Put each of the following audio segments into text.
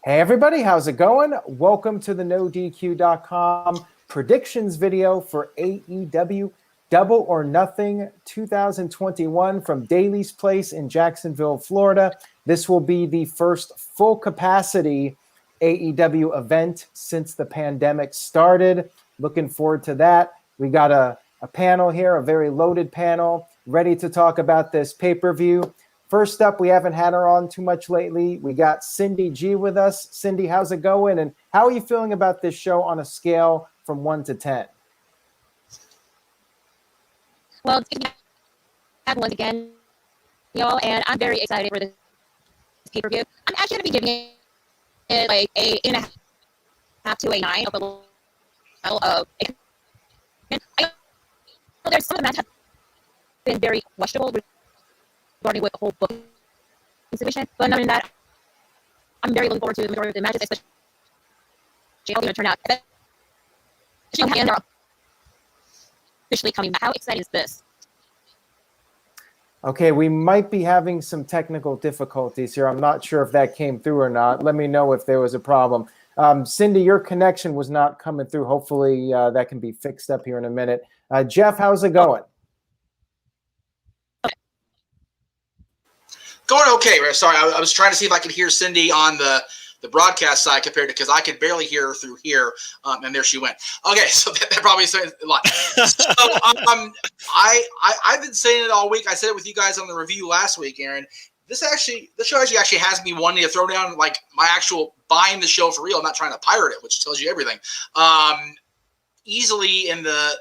Hey everybody, how's it going? Welcome to the NoDQ.com predictions video for AEW Double or Nothing 2021 from Daly's Place in Jacksonville, Florida. This will be the first full capacity AEW event since the pandemic started. Looking forward to that. We got a panel here, a very loaded panel, ready to talk about this pay-per-view. First up, we haven't had her on too much lately. We got Cindy G with us. Cindy, how's it going? And how are you feeling about this show on a scale from 1 to 10? Well, it's good to have once again, y'all, and I'm very excited for this pay-per-view. I'm actually going to be giving it like a 8.5 to a 9 of a level of. I know there's some of the matches have been very questionable regarding with the whole booking situation, but other than that, I'm very looking forward to the majority of the matches, especially how they're going to turn out. Especially they're officially coming back. How exciting is this? Okay, we might be having some technical difficulties here. I'm not sure if that came through or not. Let me know if there was a problem. Cindy, your connection was not coming through. Hopefully that can be fixed up here in a minute. Jeff, how's it going? Going okay. Sorry, I was trying to see if I could hear Cindy on the broadcast side compared to, because I could barely hear her through here, and there she went. Okay, so that probably says a lot. So I've been saying it all week. I said it with you guys on the review last week, Aaron. This show actually has me wanting to throw down like my actual buying the show for real. I'm not trying to pirate it, which tells you everything. Easily in the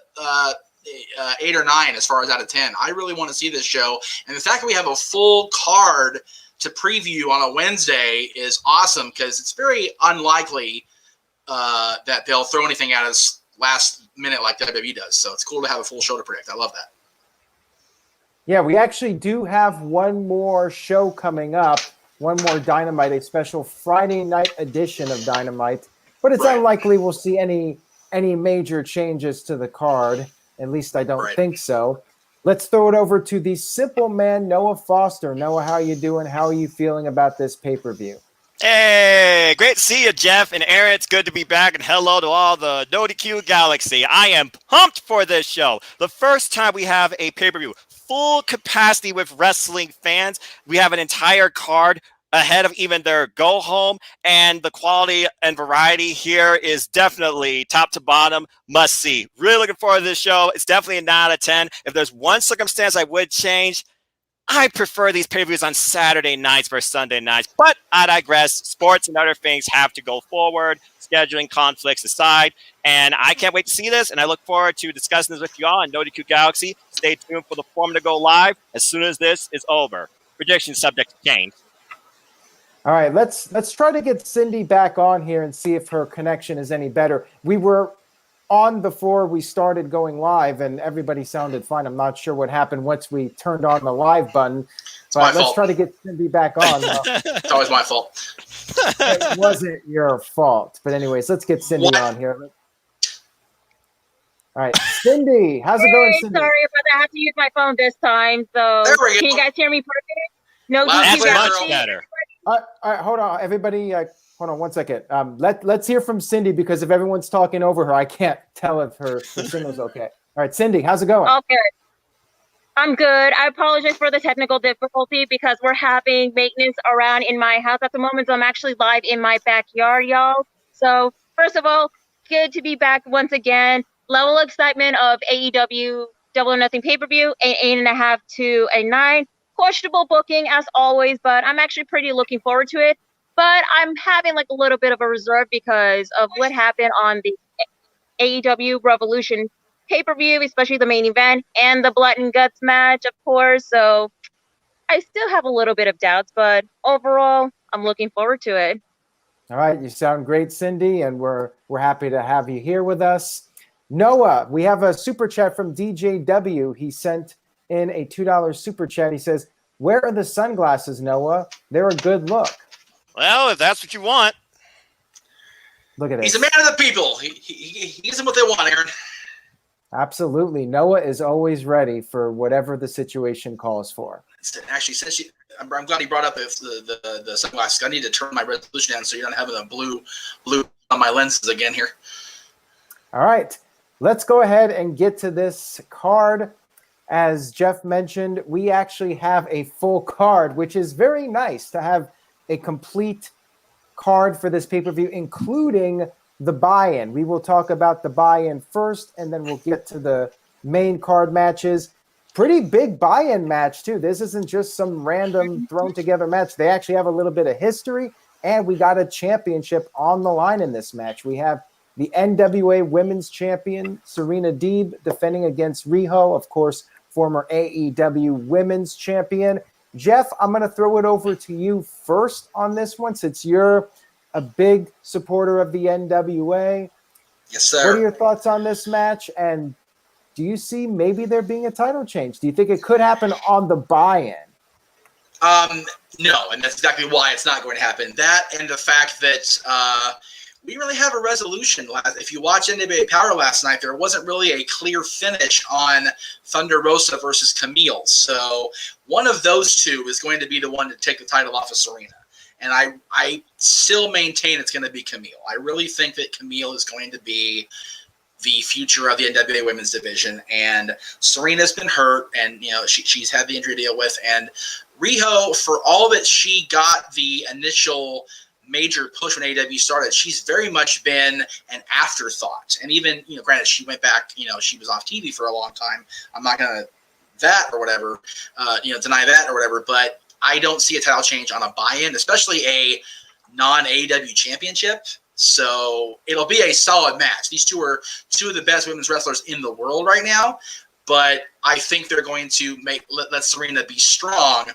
8 or 9 as far as out of 10. I really want to see this show, and the fact that we have a full card to preview on a Wednesday is awesome, because it's very unlikely that they'll throw anything at us last minute like WWE does. So it's cool to have a full show to predict. I love that. Yeah, we actually do have one more show coming up, one more Dynamite, a special Friday night edition of Dynamite, but it's unlikely we'll see any major changes to the card. At least I don't think so. Let's throw it over to the simple man, Noah Foster. Noah, how you doing? How are you feeling about this pay-per-view? Hey, great to see you, Jeff and Aaron. It's good to be back, and hello to all the NoDQ Galaxy. I am pumped for this show. The first time we have a pay-per-view, full capacity with wrestling fans. We have an entire card ahead of even their go home, and the quality and variety here is definitely top to bottom must see. Really looking forward to this show. It's definitely a 9 out of 10. If there's one circumstance I would change, I prefer these pay-per-views on Saturday nights versus Sunday nights, but I digress. Sports and other things have to go forward, scheduling conflicts aside, and I can't wait to see this, and I look forward to discussing this with you all on NoDQ Galaxy. Stay tuned for the forum to go live as soon as this is over. Predictions subject to change. All right, let's try to get Cindy back on here and see if her connection is any better. We were on before we started going live, and everybody sounded fine. I'm not sure what happened once we turned on the live button, but let's try to get Cindy back on. It's always my fault. It wasn't your fault. But anyways, let's get Cindy on here. All right, Cindy, how's it going, Cindy? Sorry about that. I have to use my phone this time. So can you guys hear me perfect? No, that's much better. All right, hold on, everybody. Hold on 1 second. Let's hear from Cindy, because if everyone's talking over her, I can't tell if her signal's okay. All right, Cindy, how's it going? Okay. I'm good. I apologize for the technical difficulty because we're having maintenance around in my house at the moment. So I'm actually live in my backyard, y'all. So first of all, good to be back once again. Level of excitement of AEW Double or Nothing pay-per-view, 8.5 to a 9. Questionable booking as always, but I'm actually pretty looking forward to it. But I'm having like a little bit of a reserve because of what happened on the AEW Revolution pay-per-view, especially the main event and the blood and guts match, of course. So I still have a little bit of doubts, but overall, I'm looking forward to it. All right, you sound great, Cindy, and we're happy to have you here with us. Noah, we have a super chat from DJW. He sent in a $2 super chat. He says, "Where are the sunglasses, Noah? They're a good look." Well, if that's what you want. Look at it. He's a man of the people. He gives them what they want, Aaron. Absolutely. Noah is always ready for whatever the situation calls for. Actually, I'm glad he brought up the sunglasses. I need to turn my resolution down so you're not having a blue on my lenses again here. All right, let's go ahead and get to this card. As Jeff mentioned, we actually have a full card, which is very nice to have a complete card for this pay-per-view, including the buy-in. We will talk about the buy-in first, and then we'll get to the main card matches. Pretty big buy-in match, too. This isn't just some random thrown-together match. They actually have a little bit of history, and we got a championship on the line in this match. We have the NWA Women's Champion, Serena Deeb, defending against Riho, of course, former AEW Women's Champion. Jeff, I'm going to throw it over to you first on this one, since you're a big supporter of the NWA. Yes, sir. What are your thoughts on this match? And do you see maybe there being a title change? Do you think it could happen on the buy-in? No, and that's exactly why it's not going to happen. That and the fact that we really have a resolution. If you watch NWA Power last night, there wasn't really a clear finish on Thunder Rosa versus Camille. So one of those two is going to be the one to take the title off of Serena. And I still maintain it's going to be Camille. I really think that Camille is going to be the future of the NWA Women's Division. And Serena's been hurt, and she's had the injury to deal with. And Riho, for all that she got the initial major push when AEW started, she's very much been an afterthought. And even, granted, she went back, she was off TV for a long time. I'm not going to deny that or whatever, but I don't see a title change on a buy-in, especially a non-AEW championship. So it'll be a solid match. These two are two of the best women's wrestlers in the world right now, but I think they're going to let Serena be strong.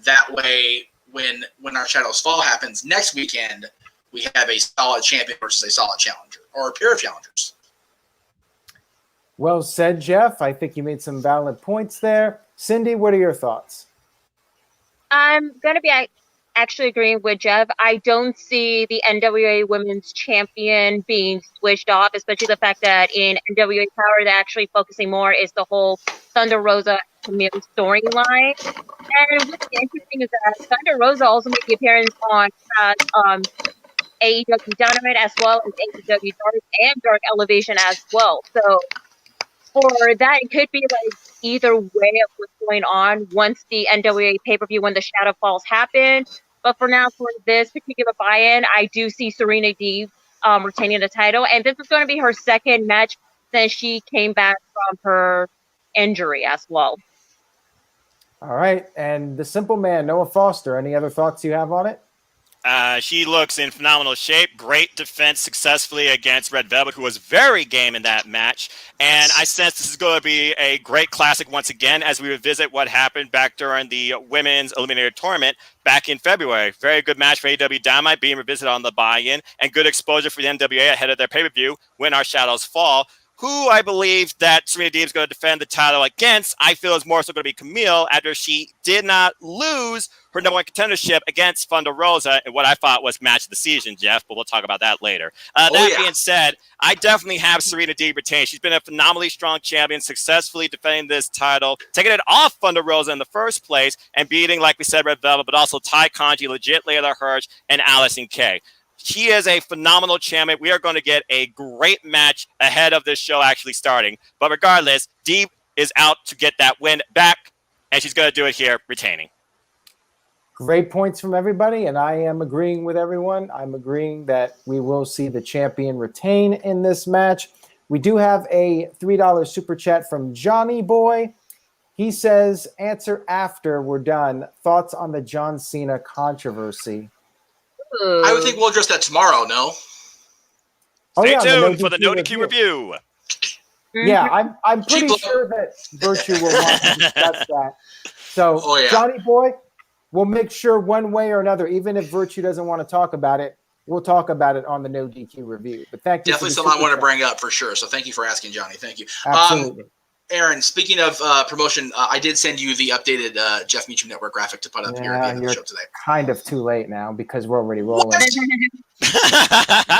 That way, when our Shadows Fall happens next weekend, we have a solid champion versus a solid challenger, or a pair of challengers. Well said, Jeff. I think you made some valid points there. Cindy, what are your thoughts? I'm going to be actually agreeing with Jeff. I don't see the NWA Women's Champion being switched off, especially the fact that in NWA Power, they're actually focusing more is the whole Thunder Rosa Camille storyline. And what's interesting is that Thunder Rosa also made the appearance on AEW Dynamite as well as AEW Dark and Dark Elevation as well. So for that, it could be like either way of what's going on once the NWA pay-per-view, when the Shadow Falls happen. But for now, for this particular buy-in, I do see Serena Deeb retaining the title. And this is going to be her second match since she came back from her injury as well. All right. And the Simple Man, Noah Foster, any other thoughts you have on it? She looks in phenomenal shape. Great defense successfully against Red Velvet, who was very game in that match. And I sense this is going to be a great classic once again as we revisit what happened back during the Women's Eliminator Tournament back in February. Very good match for AEW Dynamite being revisited on the buy-in, and good exposure for the NWA ahead of their pay-per-view, When Our Shadows Fall, who I believe that Serena Deeb is going to defend the title against. I feel is more so going to be Camille after she did not lose her number one contendership against Thunder Rosa in what I thought was match of the season, Jeff, but we'll talk about that later. Being said, I definitely have Serena Deeb retain. She's been a phenomenally strong champion, successfully defending this title, taking it off Thunder Rosa in the first place, and beating, like we said, Red Velvet, but also Ty Conji, legit Layla Hirsch, and Allison Kay. She is a phenomenal champion. We are going to get a great match ahead of this show actually starting. But regardless, Deeb is out to get that win back, and she's going to do it here, retaining. Great points from everybody, and I am agreeing with everyone. I'm agreeing that we will see the champion retain in this match. We do have a $3 super chat from Johnny Boy. He says, answer after we're done. Thoughts on the John Cena controversy? I would think we'll address that tomorrow, no? Stay tuned for the NoDQ review. Yeah, I'm pretty sure that Virtue will want to discuss that. So, Johnny Boy, we'll make sure one way or another, even if Virtue doesn't want to talk about it, we'll talk about it on the NoDQ review. But thank you. Definitely something I want to bring up for sure. So thank you for asking, Johnny. Thank you. Absolutely. Aaron, speaking of promotion, I did send you the updated Jeff Meacham Network graphic to put up here at the show today. Kind of too late now because we're already rolling.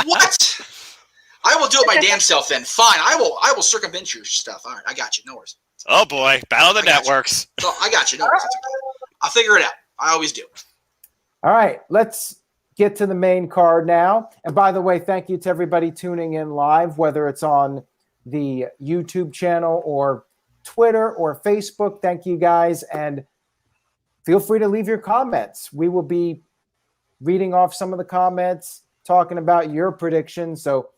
What? I will do it my damn self then. Fine. I will circumvent your stuff. All right. I got you. No worries. Oh boy. Battle of the I got you. Networks. So I got you. No worries. That's okay. I'll figure it out. I always do. All right, let's get to the main card now. And by the way, thank you to everybody tuning in live, whether it's on the YouTube channel or Twitter or Facebook. Thank you guys. And feel free to leave your comments. We will be reading off some of the comments, talking about your predictions. So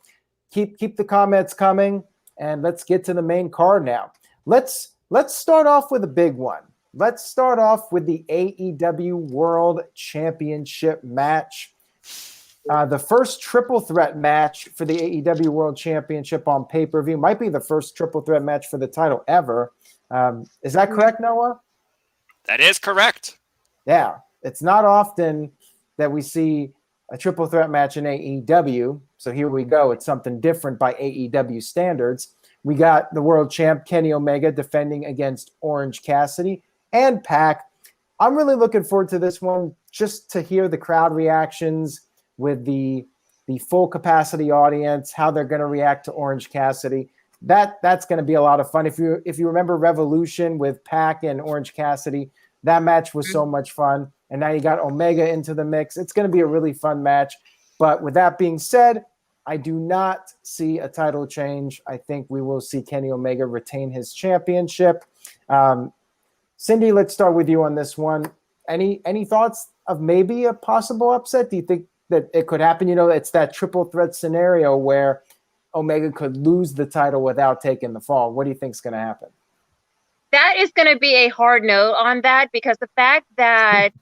keep the comments coming, and let's get to the main card now. Let's start off with a big one. Let's start off with the AEW World Championship match. The first triple threat match for the AEW World Championship on pay-per-view. Might be the first triple threat match for the title ever. Is that correct, Noah? That is correct. Yeah. It's not often that we see a triple threat match in AEW. So here we go. It's something different by AEW standards. We got the world champ Kenny Omega defending against Orange Cassidy and Pac. I'm really looking forward to this one just to hear the crowd reactions with the full capacity audience, how they're going to react to Orange Cassidy. That's going to be a lot of fun. If you remember Revolution with Pac and Orange Cassidy, that match was so much fun. And now you got Omega into the mix. It's going to be a really fun match. But with that being said, I do not see a title change. I think we will see Kenny Omega retain his championship. Cindy, let's start with you on this one. Any thoughts of maybe a possible upset? Do you think that it could happen? You know, it's that triple threat scenario where Omega could lose the title without taking the fall. What do you think is going to happen? That is going to be a hard no on that, because the fact that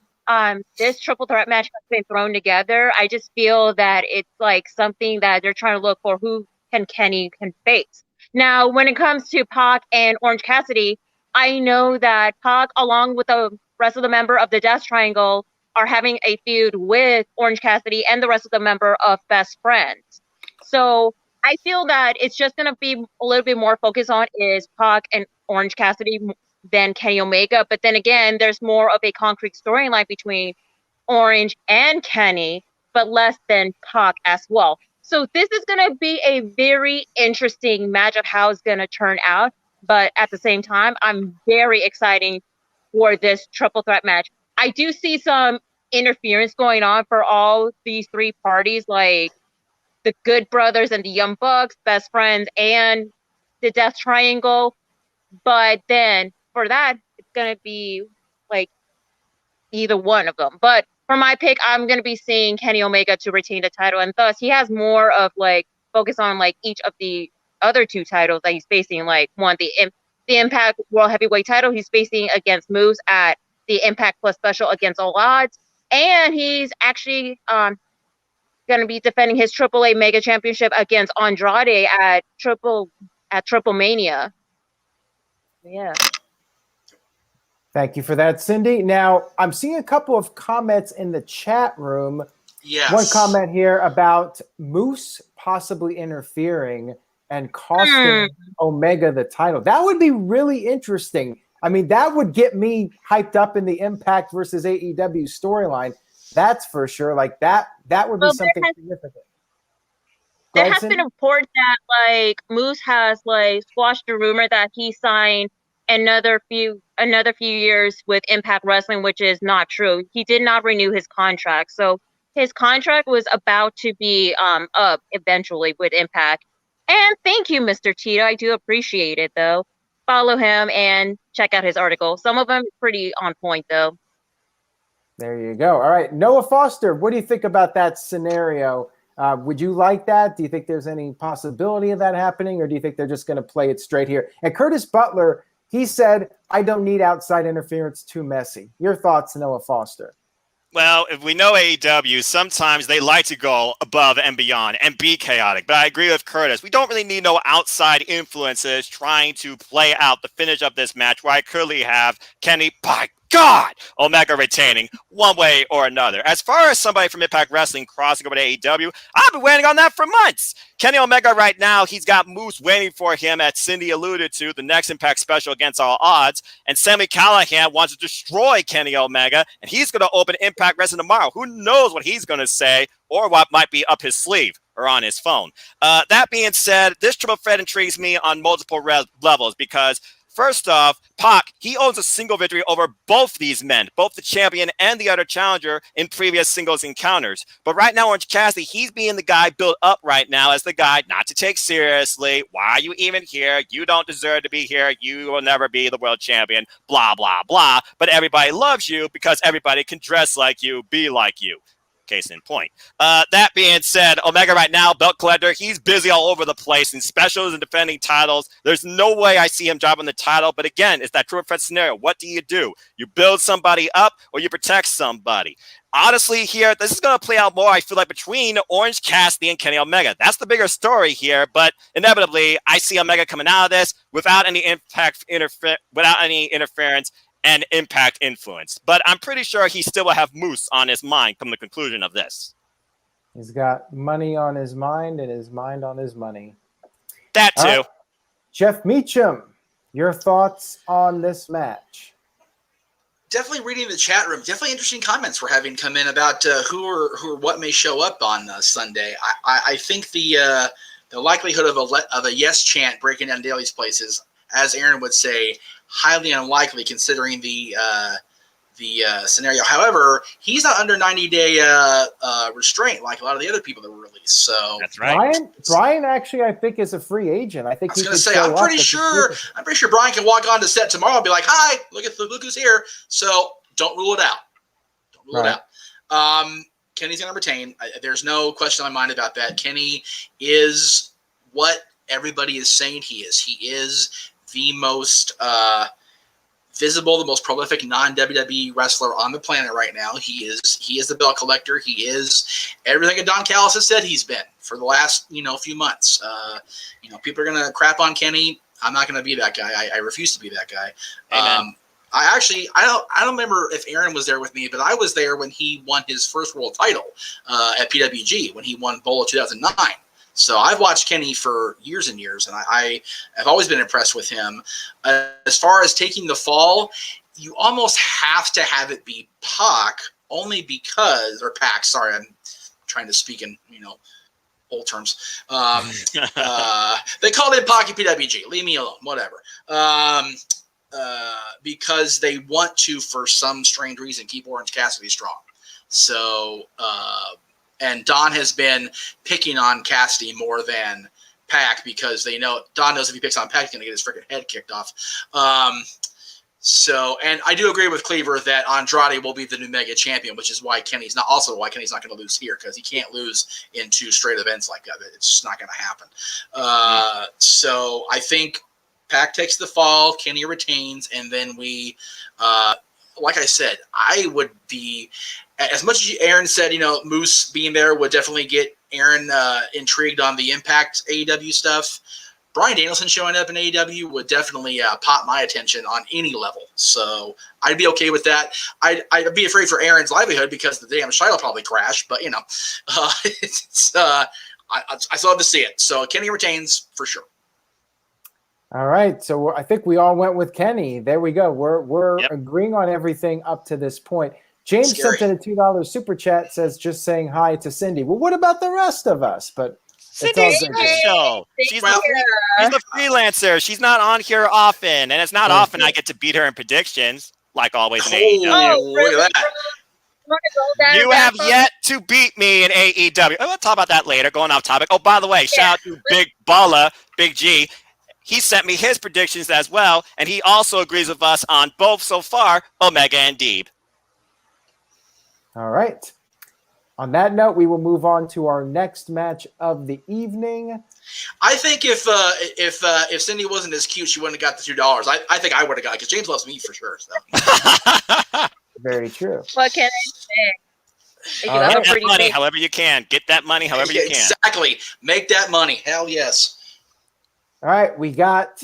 this triple threat match has been thrown together, I just feel that it's like something that they're trying to look for who Kenny can face. Now, when it comes to Pac and Orange Cassidy, I know that Pac, along with the rest of the member of the Death Triangle, are having a feud with Orange Cassidy and the rest of the member of Best Friends. So I feel that it's just going to be a little bit more focused on is Pac and Orange Cassidy than Kenny Omega. But then again, there's more of a concrete storyline between Orange and Kenny, but less than Pac as well. So this is going to be a very interesting match of how it's going to turn out. But at the same time, I'm very excited for this triple threat match. I do see some interference going on for all these three parties, like the Good Brothers and the Young Bucks, Best Friends, and the Death Triangle. But then for that, it's going to be like either one of them. But for my pick, I'm going to be seeing Kenny Omega to retain the title. And thus, he has more of like focus on like each of the other two titles that he's facing. Like one, the Impact World Heavyweight title, he's facing against Moose at the Impact Plus Special against All Odds. And he's actually going to be defending his AAA Mega Championship against Andrade at Triple Mania. Yeah. Thank you for that, Cindy. Now, I'm seeing a couple of comments in the chat room. Yes. One comment here about Moose possibly interfering and costing Omega the title. That would be really interesting. I mean, that would get me hyped up in the Impact versus AEW storyline. That's for sure. Like that would be something significant. There has been reports that like Moose has like squashed the rumor that he signed another few years with Impact Wrestling, which is not true. He did not renew his contract. So his contract was about to be up eventually with Impact. And thank you, Mr. Tito. I do appreciate it though. Follow him and check out his article. Some of them pretty on point though. There you go. All right. Noah Foster, what do you think about that scenario? Would you like that? Do you think there's any possibility of that happening, or do you think they're just going to play it straight here? And Curtis Butler, he said, I don't need outside interference, too messy. Your thoughts, Noah Foster? Well, if we know AEW, sometimes they like to go above and beyond and be chaotic. But I agree with Curtis. We don't really need no outside influences trying to play out the finish of this match, where I clearly have Kenny God, Omega retaining one way or another. As far as somebody from Impact Wrestling crossing over to AEW, I've been waiting on that for months. Kenny Omega right now, he's got Moose waiting for him, as Cindy alluded to, the next Impact special against all odds. And Sami Callihan wants to destroy Kenny Omega, and he's going to open Impact Wrestling tomorrow. Who knows what he's going to say or what might be up his sleeve or on his phone. That being said, this triple threat intrigues me on multiple levels because first off, Pac, he owns a single victory over both these men, both the champion and the other challenger in previous singles encounters. But right now, Orange Cassidy, he's being the guy built up right now as the guy not to take seriously. Why are you even here? You don't deserve to be here. You will never be the world champion, blah, blah, blah. But everybody loves you because everybody can dress like you, be like you. Case in point. That being said, Omega right now, belt collector, he's busy all over the place in specials and defending titles. There's no way I see him dropping the title. But again, it's that triple threat scenario. What do? You build somebody up or you protect somebody. Honestly, here, this is going to play out more, I feel like, between Orange Cassidy and Kenny Omega. That's the bigger story here, but inevitably, I see Omega coming out of this without any interference and Impact influence. But I'm pretty sure he still will have Moose on his mind come the conclusion of this. He's got money on his mind and his mind on his money. That too. Jeff Meacham, your thoughts on this match? Definitely reading the chat room. Definitely interesting comments we're having come in about who or what may show up on Sunday. I think the likelihood of a yes chant breaking down Daly's places, as Aaron would say, highly unlikely considering the scenario. However, he's not under 90-day restraint like a lot of the other people that were released. So that's right. Brian actually, I think, is a free agent. I think I was going to say, I'm pretty sure Brian can walk onto set tomorrow and be like, "Hi, look who's here." So don't rule it out. Don't rule it out. Kenny's going to retain. There's no question in my mind about that. Kenny is what everybody is saying he is. He is the most visible, the most prolific non-WWE wrestler on the planet right now. He is the belt collector. He is everything that Don Callis has said he's been for the last few months. People are gonna crap on Kenny. I'm not gonna be that guy. I refuse to be that guy. I don't remember if Aaron was there with me, but I was there when he won his first world title at PWG when he won Bowl of 2009. So I've watched Kenny for years and years, and I have always been impressed with him. As far as taking the fall, you almost have to have it be Pac, only because, or Pac, sorry, I'm trying to speak in, old terms. They called it Pac at PWG. Leave me alone, whatever. Because they want to, for some strange reason, keep Orange Cassidy strong. So, and Don has been picking on Cassidy more than Pac because Don knows if he picks on Pac, he's going to get his freaking head kicked off. And I do agree with Cleaver that Andrade will be the new mega champion, which is why Kenny's not going to lose here because he can't lose in two straight events like that. It's just not going to happen. So I think Pac takes the fall, Kenny retains, and then we, like I said, I would be, as much as Aaron said, Moose being there would definitely get Aaron intrigued on the Impact AEW stuff. Bryan Danielson showing up in AEW would definitely pop my attention on any level. So I'd be okay with that. I'd be afraid for Aaron's livelihood because the damn site will probably crash. But I still have to see it. So Kenny retains for sure. All right, so I think we all went with Kenny. There we go. We're agreeing on everything up to this point. James sent in a $2 super chat, says just saying hi to Cindy. Well, what about the rest of us? But Cindy's in the show. She's the freelancer. She's not on here often, and it's not often I get to beat her in predictions, like always in AEW. Oh, look at that. You have yet to beat me in AEW. We'll talk about that later, going off topic. Oh, by the way, shout out to Big Balla, Big G. He sent me his predictions as well, and he also agrees with us on both so far, Omega and Deeb. All right. On that note, we will move on to our next match of the evening. I think if Cindy wasn't as cute, she wouldn't have got the $2. I think I would have got it because James loves me for sure. So. Very true. What can I say? Get that money however you can. Get that money however you can. Exactly. Make that money. Hell yes. All right. We got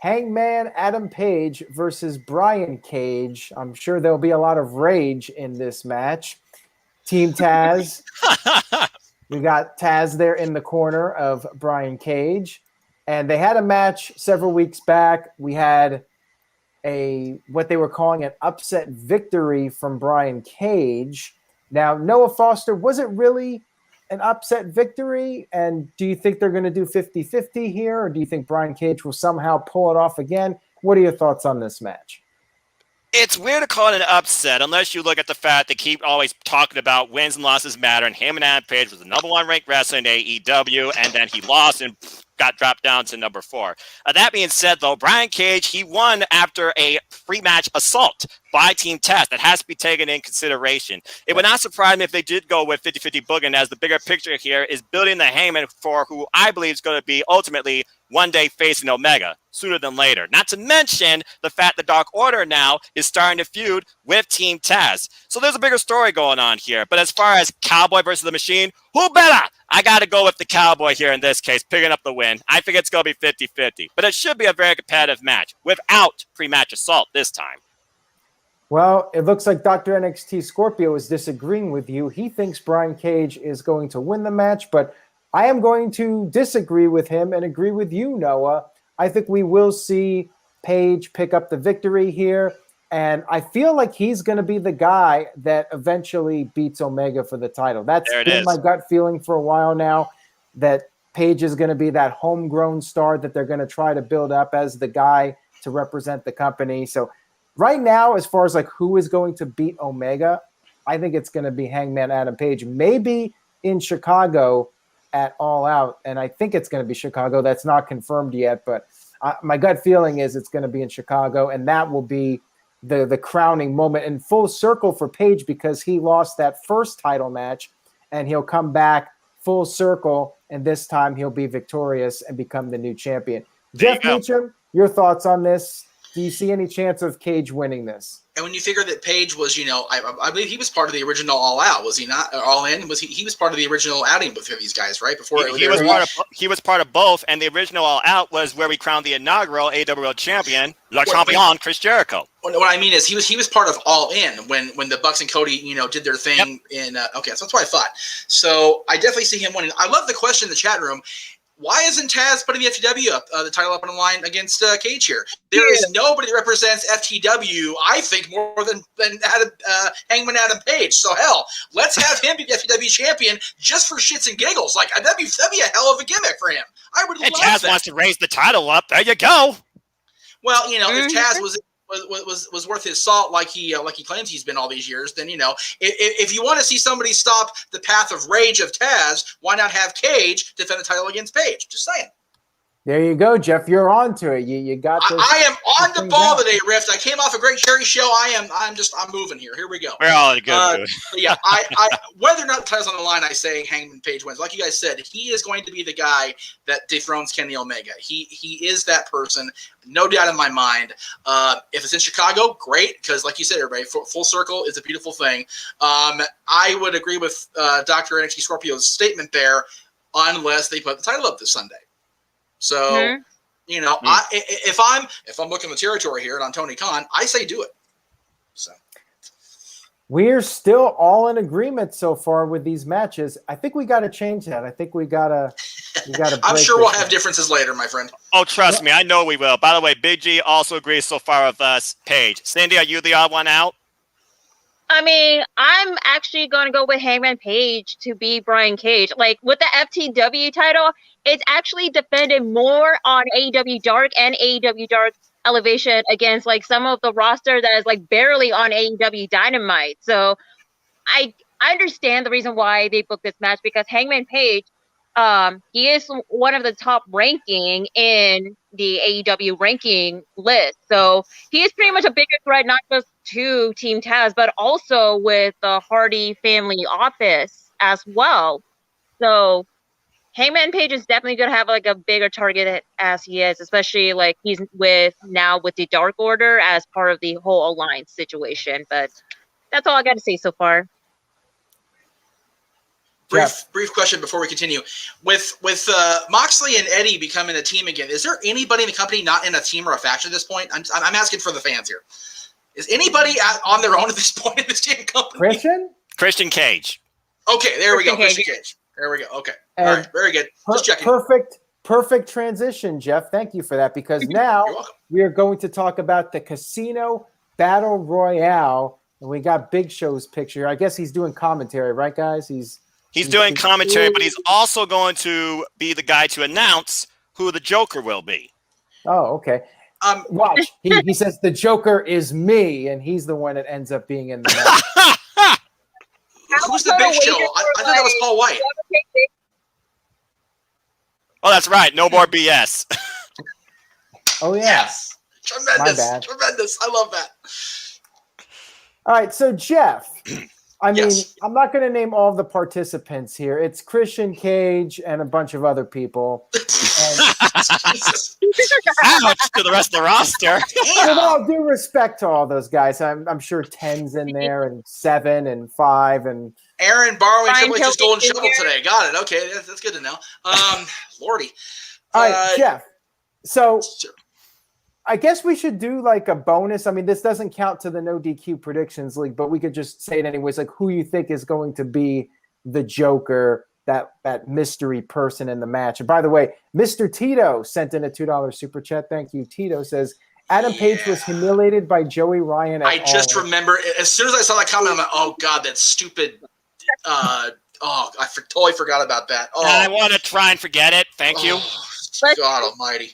Hangman Adam Page versus Brian Cage. I'm sure there'll be a lot of rage in this match. Team Taz. We got Taz there in the corner of Brian Cage. And they had a match several weeks back. We had what they were calling an upset victory from Brian Cage. Now, Noah Foster, was it really an upset victory? And do you think they're going to do 50-50 here? Or do you think Brian Cage will somehow pull it off again? What are your thoughts on this match? It's weird to call it an upset unless you look at the fact they keep always talking about wins and losses matter. And Hangman Adam Page was the number 1 ranked wrestler in AEW, and then he lost and got dropped down to number 4. That being said, though, Brian Cage, he won after a pre-match assault by Team Taz. That has to be taken in consideration. It would not surprise me if they did go with 50-50 booking, as the bigger picture here is building the Hangman for who I believe is going to be ultimately one day facing Omega sooner than later. Not to mention the fact the Dark Order now is starting to feud with Team Taz. So there's a bigger story going on here. But as far as Cowboy versus the Machine, who better? I got to go with the Cowboy here in this case, picking up the win. I think it's going to be 50-50. But it should be a very competitive match without pre-match assault this time. Well, it looks like Dr. NXT Scorpio is disagreeing with you. He thinks Brian Cage is going to win the match, but I am going to disagree with him and agree with you, Noah. I think we will see Page pick up the victory here, and I feel like he's going to be the guy that eventually beats Omega for the title. That's been my gut feeling for a while now, that Page is going to be that homegrown star that they're going to try to build up as the guy to represent the company. So right now, as far as like who is going to beat Omega, I think it's going to be Hangman Adam Page, maybe in Chicago at All Out, and I think it's going to be Chicago. That's not confirmed yet, but my gut feeling is it's going to be in Chicago, and that will be the crowning moment in full circle for Page, because he lost that first title match, and he'll come back full circle, and this time he'll be victorious and become the new champion. Jeff Meacham, your thoughts on this? Do you see any chance of Cage winning this? And when you figure that Page was, I believe he was part of the original All Out, was he not? All In? Was he was part of the original outing with these guys, right? Before he was part of both, and the original All Out was where we crowned the inaugural AEW World Champion, Le Champion, Chris Jericho. What I mean is he was part of All In when the Bucks and Cody did their thing in okay, so that's what I thought. So I definitely see him winning. I love the question in the chat room. Why isn't Taz putting the FTW up, the title up on the line against Cage here? There is nobody that represents FTW, I think, more than Hangman Adam Page. So hell, let's have him be the FTW champion just for shits and giggles. Like that'd be a hell of a gimmick for him. I would love that. Taz wants to raise the title up. There you go. Well, if Taz was worth his salt like he claims he's been all these years, then if you want to see somebody stop the path of rage of Taz, why not have Cage defend the title against Page? Just saying. There you go, Jeff. You're on to it. You got this. I am on the ball today, Rift. I came off a great cherry show. I'm moving here. Here we go. We're all in a good mood. Yeah, I whether or not the title's on the line, I say Hangman Page wins. Like you guys said, he is going to be the guy that dethrones Kenny Omega. He is that person, no doubt in my mind. If it's in Chicago, great, because like you said, everybody, full circle is a beautiful thing. I would agree with Dr. NXT Scorpio's statement there, unless they put the title up this Sunday. So, if I'm looking at the territory here and on Tony Khan, I say do it. So we're still all in agreement so far with these matches. I think we got to change that. I think we gotta. I'm sure we'll have differences later, my friend. Oh, trust me, I know we will. By the way, Big G also agrees so far with us. Paige, Cindy, are you the odd one out? I mean, I'm actually going to go with Hangman Page to be Brian Cage. Like, with the FTW title, it's actually defended more on AEW Dark and AEW Dark Elevation against, like, some of the roster that is, like, barely on AEW Dynamite. So, I understand the reason why they booked this match, because Hangman Page, he is one of the top ranking in the AEW ranking list. So he is pretty much a bigger threat, not just to Team Taz, but also with the Hardy family office as well. So Hangman Page is definitely going to have like a bigger target as he is, especially like he's with the Dark Order as part of the whole alliance situation. But that's all I got to say so far. brief question before we continue. With Moxley and Eddie becoming a team again, is there anybody in the company not in a team or a faction at this point? I'm asking for the fans here. Is anybody on their own at this point in this damn company? Christian Cage. Okay, there we go. Christian Cage. There we go. Okay. And all right, very good. Just checking. Perfect transition, Jeff. Thank you for that, because now we are going to talk about the Casino Battle Royale, and we got Big Show's picture. I guess he's doing commentary, right, guys? He's doing commentary, but he's also going to be the guy to announce who the Joker will be. Oh, okay. Watch. He says the Joker is me, and he's the one that ends up being in the match. Who's the Big Show? I thought that was Paul White. Oh, that's right. No more BS. Oh, yeah. Yes. Tremendous. I love that. All right. So, Jeff, I'm not going to name all the participants here. It's Christian Cage and a bunch of other people. Ouch to the rest of the roster. With all due respect to all those guys, I'm sure 10's in there, and 7 and 5 and Aaron borrowing Triple H's golden shovel today. Got it. Okay, that's good to know. Lordy. All right, Jeff. So I guess we should do like a bonus. I mean, this doesn't count to the No DQ Predictions League, but we could just say it anyways, like who you think is going to be the Joker, that mystery person in the match. And by the way, Mr. Tito sent in a $2 super chat. Thank you. Tito says, Adam Page was humiliated by Joey Ryan. I just remember, as soon as I saw that comment, I'm like, oh, God, that stupid I totally forgot about that. Oh, I want to try and forget it. Thank you. God almighty.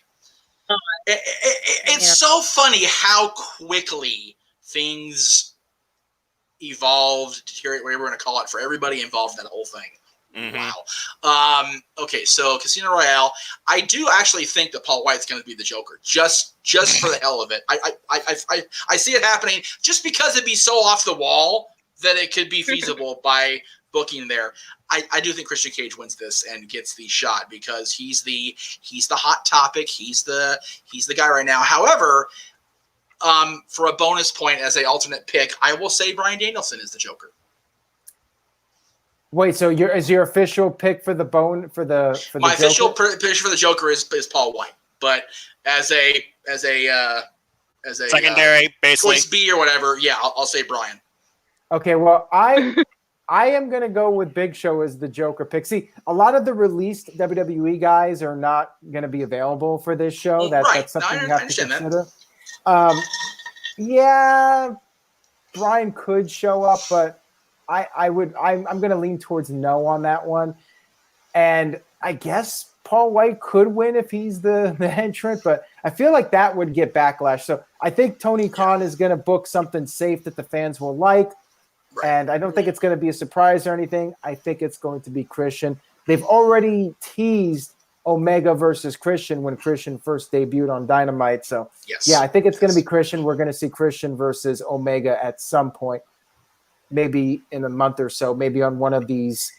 It's so funny how quickly things evolved, deteriorate, whatever we're going to call it, for everybody involved in that whole thing. Mm-hmm. Wow. Okay, so Casino Royale. I do actually think that Paul White's going to be the Joker, just for the hell of it. I see it happening just because it'd be so off the wall that it could be feasible by booking there. I do think Christian Cage wins this and gets the shot because he's the hot topic. He's the guy right now. However, for a bonus point as an alternate pick, I will say Bryan Danielson is the Joker. Wait, so is your official pick for the my official pick for the Joker is Paul White, but as a secondary, basically choice B or whatever, yeah, I'll say Bryan. Okay, well, I am going to go with Big Show as the Joker pick. See, a lot of the released WWE guys are not going to be available for this show. That's something you have to consider. Yeah, Bryan could show up, but I'm going to lean towards no on that one. And I guess Paul White could win if he's the entrant, but I feel like that would get backlash. So I think Tony Khan is going to book something safe that the fans will like. Right. And I don't think it's going to be a surprise or anything. I think it's going to be Christian. They've already teased Omega versus Christian when Christian first debuted on Dynamite. So, yeah, I think it's going to be Christian. We're going to see Christian versus Omega at some point, maybe in a month or so, maybe on one of these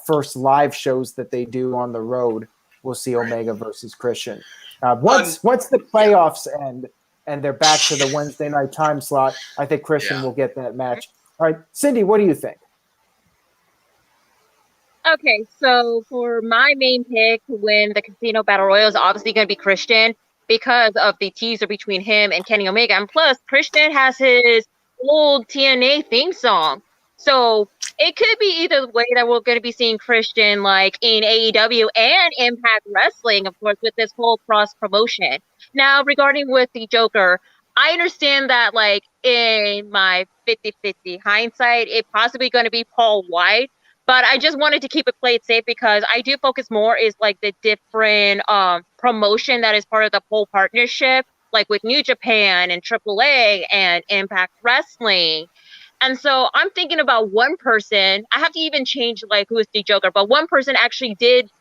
first live shows that they do on the road. We'll see Omega versus Christian. Once the playoffs end and they're back to the Wednesday night time slot, I think Christian will get that match. All right, Cindy, what do you think? Okay, so for my main pick to win the Casino Battle Royale is obviously going to be Christian because of the teaser between him and Kenny Omega. And plus, Christian has his old TNA theme song. So it could be either way that we're going to be seeing Christian like in AEW and Impact Wrestling, of course, with this whole cross promotion. Now, regarding with the Joker, I understand that like in my 50-50 hindsight, it's possibly going to be Paul White, but I just wanted to keep it played safe because I do focus more is like the different promotion that is part of the whole partnership, like with New Japan and AAA and Impact Wrestling. And so I'm thinking about one person. I have to even change like who is the Joker, but one person actually did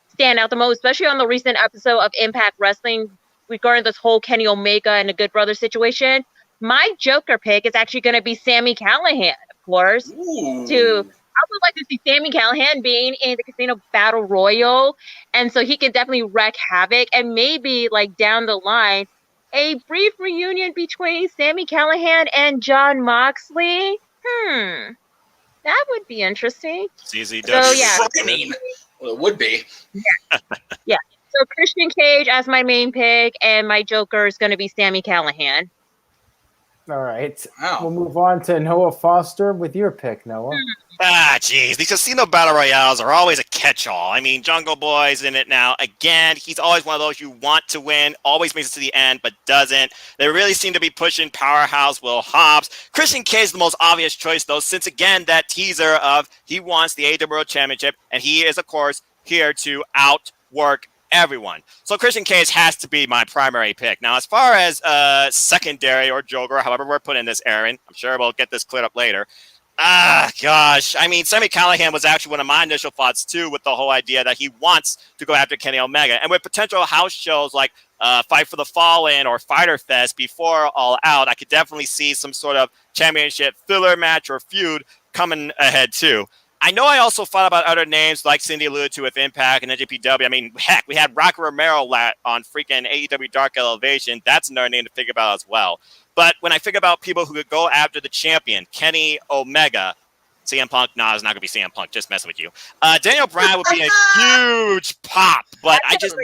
stand out the most, especially on the recent episode of Impact Wrestling regarding this whole Kenny Omega and the Good Brother situation. My Joker pick is actually going to be Sami Callihan, of course. I would like to see Sami Callihan being in the Casino Battle Royale, and so he can definitely wreak havoc. And maybe like down the line, a brief reunion between Sami Callihan and Jon Moxley. That would be interesting. CZW. So, yeah. Frightening. Well, it would be. Yeah. So Christian Cage as my main pick, and my Joker is going to be Sami Callihan. All right. Wow. We'll move on to Noah Foster with your pick, Noah. Jeez. These casino battle royales are always a catch-all. I mean, Jungle Boy's in it now. Again, he's always one of those you want to win, always makes it to the end, but doesn't. They really seem to be pushing Powerhouse, Will Hobbs. Christian Cage is the most obvious choice, though, since, again, that teaser of he wants the AEW World Championship, and he is, of course, here to outwork everyone. So Christian Cage has to be my primary pick. Now, as far as secondary or Joker, however we're putting this, Aaron, I'm sure we'll get this cleared up later. Gosh. I mean, Sami Callihan was actually one of my initial thoughts, too, with the whole idea that he wants to go after Kenny Omega. And with potential house shows like Fight for the Fallen or Fighter Fest before All Out, I could definitely see some sort of championship filler match or feud coming ahead, too. I know I also thought about other names like Cindy alluded to with Impact and NJPW. I mean, heck, we had Rocky Romero on freaking AEW Dark Elevation. That's another name to think about as well. But when I think about people who could go after the champion, Kenny Omega, CM Punk, it's not going to be CM Punk, just messing with you. Daniel Bryan would be a huge pop, but I just...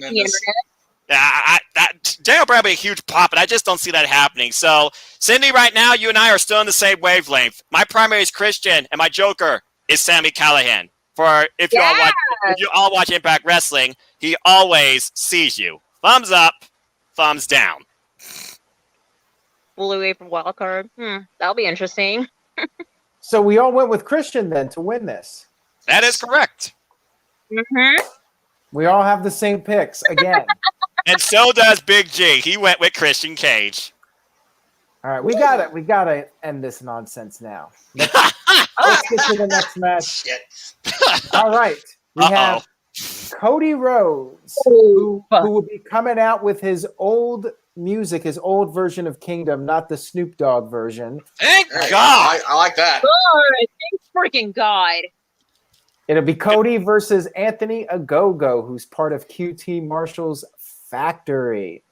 Daniel Bryan would be a huge pop, but I just don't see that happening. So, Cindy, right now, you and I are still on the same wavelength. My primary is Christian, and my Joker is Sami Callihan. For if you all watch Impact Wrestling, he always sees you. Thumbs up, thumbs down. Blue away from wild card. That'll be interesting. So we all went with Christian then to win this. That is correct. Mm-hmm. We all have the same picks again. And so does Big G. He went with Christian Cage. All right, we gotta end this nonsense now. Let's get to the next match. All right, we have Cody Rhodes, who will be coming out with his old music, his old version of Kingdom, not the Snoop Dogg version. Thank God. I like that. Thank freaking God. It'll be Cody versus Anthony Ogogo, who's part of QT Marshall's Factory.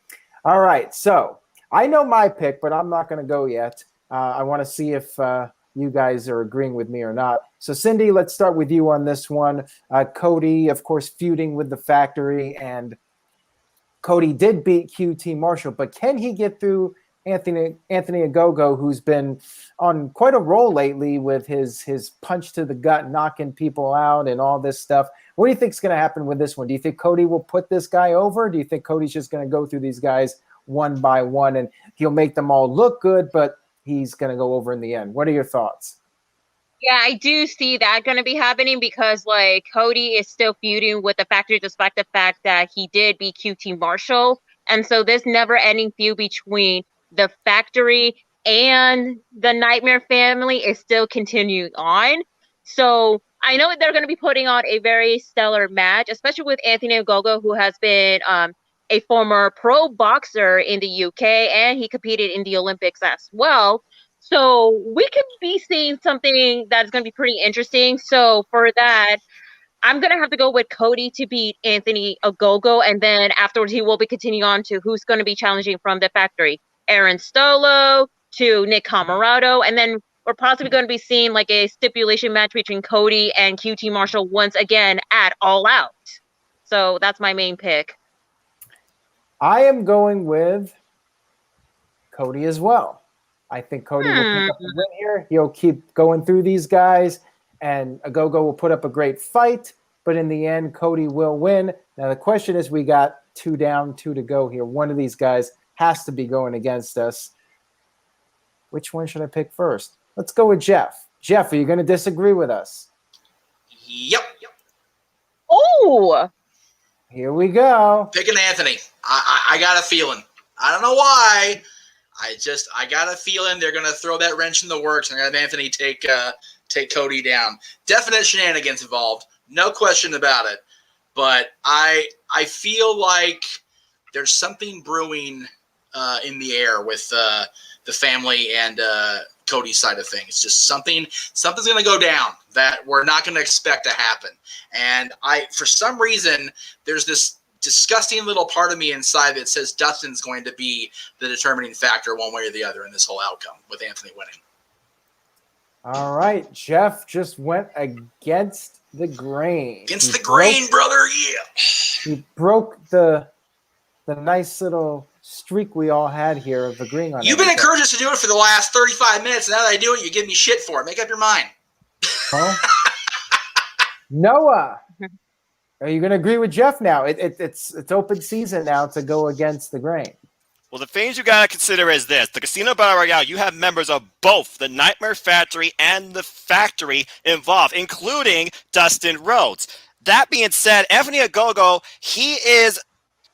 All right, so I know my pick, but I'm not going to go yet. I want to see if you guys are agreeing with me or not. So, Cindy, let's start with you on this one. Cody, of course, feuding with the Factory, and Cody did beat QT Marshall, but can he get through Anthony Ogogo, who's been on quite a roll lately with his punch to the gut, knocking people out and all this stuff? What do you think is going to happen with this one? Do you think Cody will put this guy over? Or do you think Cody's just going to go through these guys one by one and he'll make them all look good, but he's going to go over in the end? What are your thoughts? Yeah, I do see that going to be happening because, like, Cody is still feuding with the Factory despite the fact that he did beat QT Marshall. And so this never-ending feud between the Factory and the Nightmare family is still continuing on. So I know they're going to be putting on a very stellar match, especially with Anthony Ogogo, who has been a former pro boxer in the UK, and he competed in the Olympics as well. So we could be seeing something that's going to be pretty interesting. So for that, I'm going to have to go with Cody to beat Anthony Ogogo. And then afterwards, he will be continuing on to who's going to be challenging from the Factory. Aaron Solow to Nick Comoroto. And then we're possibly going to be seeing like a stipulation match between Cody and QT Marshall once again at All Out. So that's my main pick. I am going with Cody as well. I think Cody will pick up the win here. He'll keep going through these guys, and Ogogo will put up a great fight. But in the end, Cody will win. Now, the question is, we got 2 down, 2 to go here. One of these guys has to be going against us. Which one should I pick first? Let's go with Jeff. Jeff, are you going to disagree with us? Yep. Oh! Here we go. Picking Anthony. I got a feeling. I don't know why. I got a feeling they're going to throw that wrench in the works and have Anthony take Cody down. Definite shenanigans involved. No question about it. But I feel like there's something brewing in the air with the family and Cody's side of things. Just something's going to go down that we're not going to expect to happen. And for some reason, there's this disgusting little part of me inside that says Dustin's going to be the determining factor one way or the other in this whole outcome with Anthony winning. All right, Jeff just went against the grain. Against the grain, brother. Yeah. He broke the nice little streak we all had here of agreeing on. You've been encouraging us to do it for the last 35 minutes. Now that I do it, you give me shit for it. Make up your mind. Huh? Noah, are you going to agree with Jeff now? It's open season now to go against the grain. Well, the things you got to consider is this. The Casino Battle Royale, you have members of both the Nightmare Factory and the Factory involved, including Dustin Rhodes. That being said, Anthony Ogogo, he is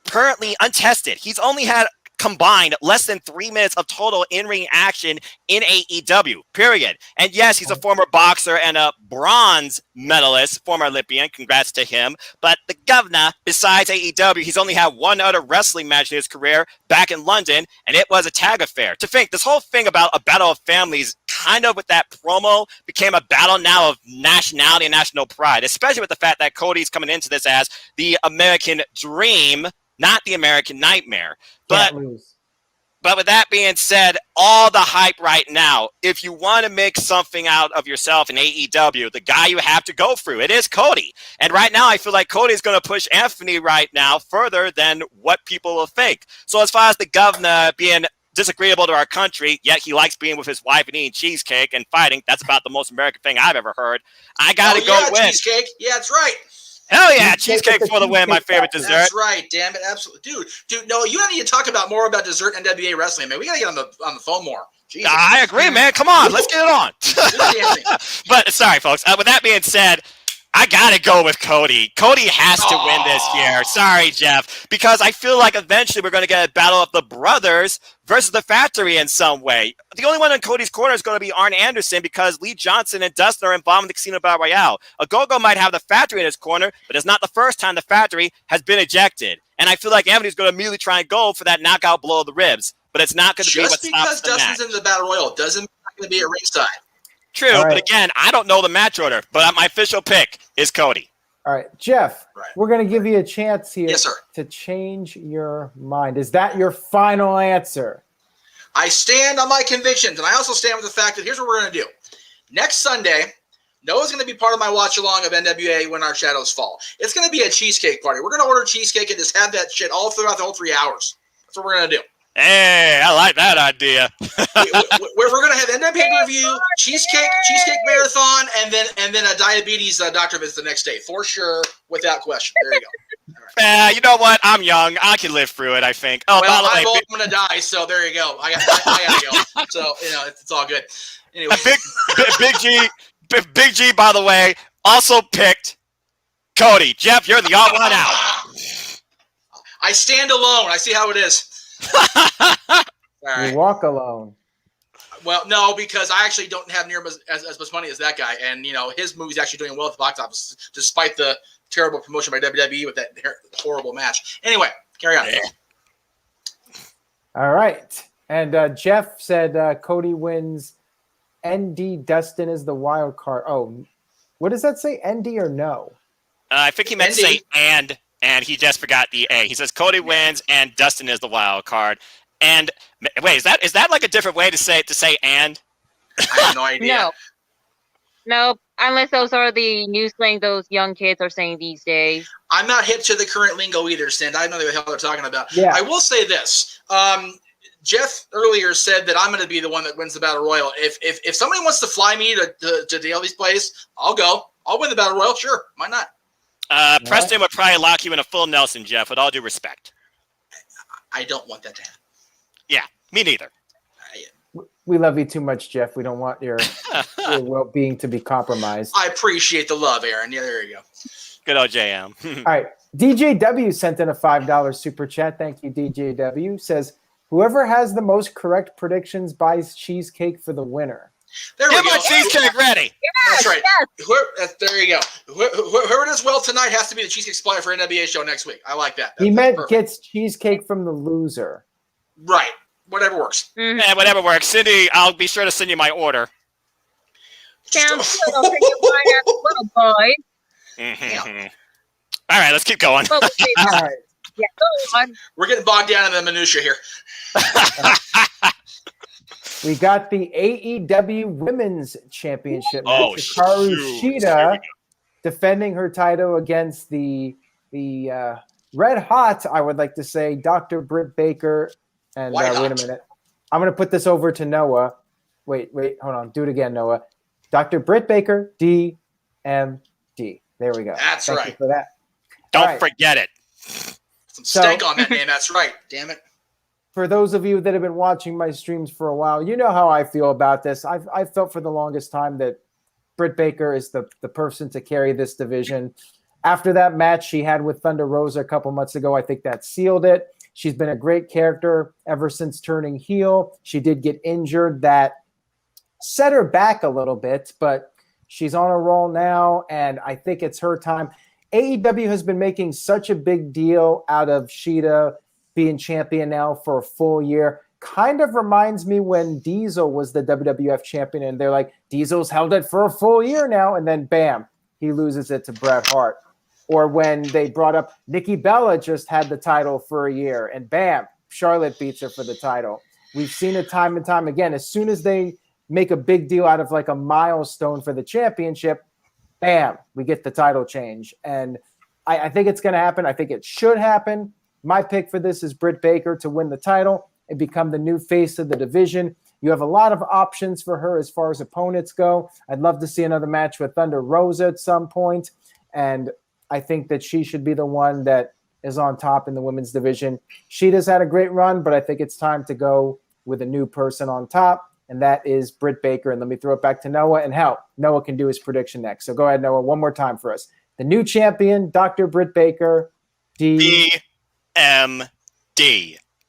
currently untested. He's only had combined less than 3 minutes of total in-ring action in AEW, period. And yes, he's a former boxer and a bronze medalist, former Olympian. Congrats to him. But the governor, besides AEW, he's only had one other wrestling match in his career back in London, and it was a tag affair. To think, this whole thing about a battle of families, kind of with that promo, became a battle now of nationality and national pride, especially with the fact that Cody's coming into this as the American dream, not the American nightmare. But with that being said, all the hype right now, if you want to make something out of yourself in AEW, the guy you have to go through, it is Cody. And right now, I feel like Cody's going to push Anthony right now further than what people will think. So as far as the governor being disagreeable to our country, yet he likes being with his wife and eating cheesecake and fighting, that's about the most American thing I've ever heard. I got to go with cheesecake. Yeah, that's right. Hell yeah, cheesecake for the win, my favorite dessert. That's right, damn it, absolutely, dude. No, you need to talk about more about dessert NWA wrestling, man. We gotta get on the phone more. Jesus. I agree, man. Come on, let's get it on. But sorry, folks. With that being said, I gotta go with Cody. Cody has to win this year. Sorry, Jeff, because I feel like eventually we're gonna get a battle of the brothers versus the Factory in some way. The only one in Cody's corner is going to be Arn Anderson because Lee Johnson and Dustin are involved in the Casino Battle Royale. Ogogo might have the Factory in his corner, but it's not the first time the Factory has been ejected. And I feel like Anthony's going to immediately try and go for that knockout blow of the ribs, but it's not going to be what stops the match. Just because Dustin's in the Battle Royale doesn't mean he's going to be at ringside. True, but again, I don't know the match order, but my official pick is Cody. All right, Jeff, we're going to give you a chance here to change your mind. Is that your final answer? I stand on my convictions, and I also stand with the fact that here's what we're going to do. Next Sunday, Noah's going to be part of my watch-along of NWA When Our Shadows Fall. It's going to be a cheesecake party. We're going to order cheesecake and just have that shit all throughout the whole 3 hours. That's what we're going to do. Hey, I like that idea. we're going to have NWA pay-per-view, cheesecake marathon, and then a diabetes doctor visit the next day. For sure, without question. There you go. You know what? I'm young. I can live through it, I think. Oh, well, by the way, I'm going to die, so there you go. I got to go. So, it's all good. Anyway. Big G, by the way, also picked Cody. Jeff, you're the odd one out. I stand alone. I see how it is. Right. You walk alone. Well, no, because I actually don't have near as much money as that guy. And, his movie's actually doing well at the box office, despite the terrible promotion by WWE with that horrible match. Anyway, carry on. All right. And Jeff said Cody wins. ND Dustin is the wild card. Oh, what does that say? ND or no? I think he meant to say and he just forgot the A. He says Cody wins and Dustin is the wild card. And wait, is that like a different way to say and? I have no idea. No, unless those are the new slang those young kids are saying these days. I'm not hip to the current lingo either, Sid. I don't know what the hell they're talking about. Yeah. I will say this. Jeff earlier said that I'm going to be the one that wins the Battle Royal. If somebody wants to fly me to Daly's place, I'll go. I'll win the Battle Royal. Sure. Why not? Preston would probably lock you in a full Nelson, Jeff, with all due respect. I don't want that to happen. Yeah, me neither. We love you too much, Jeff. We don't want your well-being to be compromised. I appreciate the love, Aaron. Yeah, there you go. Good old JM. All right. DJW sent in a $5 super chat. Thank you, DJW. Says, whoever has the most correct predictions buys cheesecake for the winner. There we go. Get my cheesecake ready. That's right. There you go. Whoever does well tonight has to be the cheesecake supplier for NWA show next week. I like that. He meant gets cheesecake from the loser. Right. Whatever works. Mm-hmm. Yeah, whatever works. Cindy, I'll be sure to send you my order. Sounds good. I'll take it right after little boy. Mm-hmm. All right, let's keep going. All right. Yeah, go on. We're getting bogged down in the minutia here. We got the AEW Women's Championship match. Oh, Hikaru shoot. Here we Shida defending her title against the red hot, I would like to say, Dr. Britt Baker. And White wait a hot. minute. I'm going to put this over to Noah. Wait, hold on. Do it again, Noah. Dr. Britt Baker, D.M.D. There we go. That's Thank right. you for that. Don't forget it. Some steak on that name. That's right. Damn it. For those of you that have been watching my streams for a while, you know how I feel about this. I've felt for the longest time that Britt Baker is the person to carry this division. After that match she had with Thunder Rosa a couple months ago, I think that sealed it. She's been a great character ever since turning heel. She did get injured. That set her back a little bit, but she's on a roll now, and I think it's her time. AEW has been making such a big deal out of Shida being champion now for a full year. Kind of reminds me when Diesel was the WWF champion, and they're like, Diesel's held it for a full year now, and then bam, he loses it to Bret Hart. Or when they brought up Nikki Bella just had the title for a year, and bam, Charlotte beats her for the title. We've seen it time and time again. As soon as they make a big deal out of like a milestone for the championship, bam, we get the title change. And I think it's going to happen. I think it should happen. My pick for this is Britt Baker to win the title and become the new face of the division. You have a lot of options for her as far as opponents go. I'd love to see another match with Thunder Rosa at some point. And I think that she should be the one that is on top in the women's division. Shida's had a great run, but I think it's time to go with a new person on top, and that is Britt Baker. And let me throw it back to Noah. And hell, Noah can do his prediction next. So go ahead, Noah, one more time for us. The new champion, Dr. Britt Baker, D.M.D.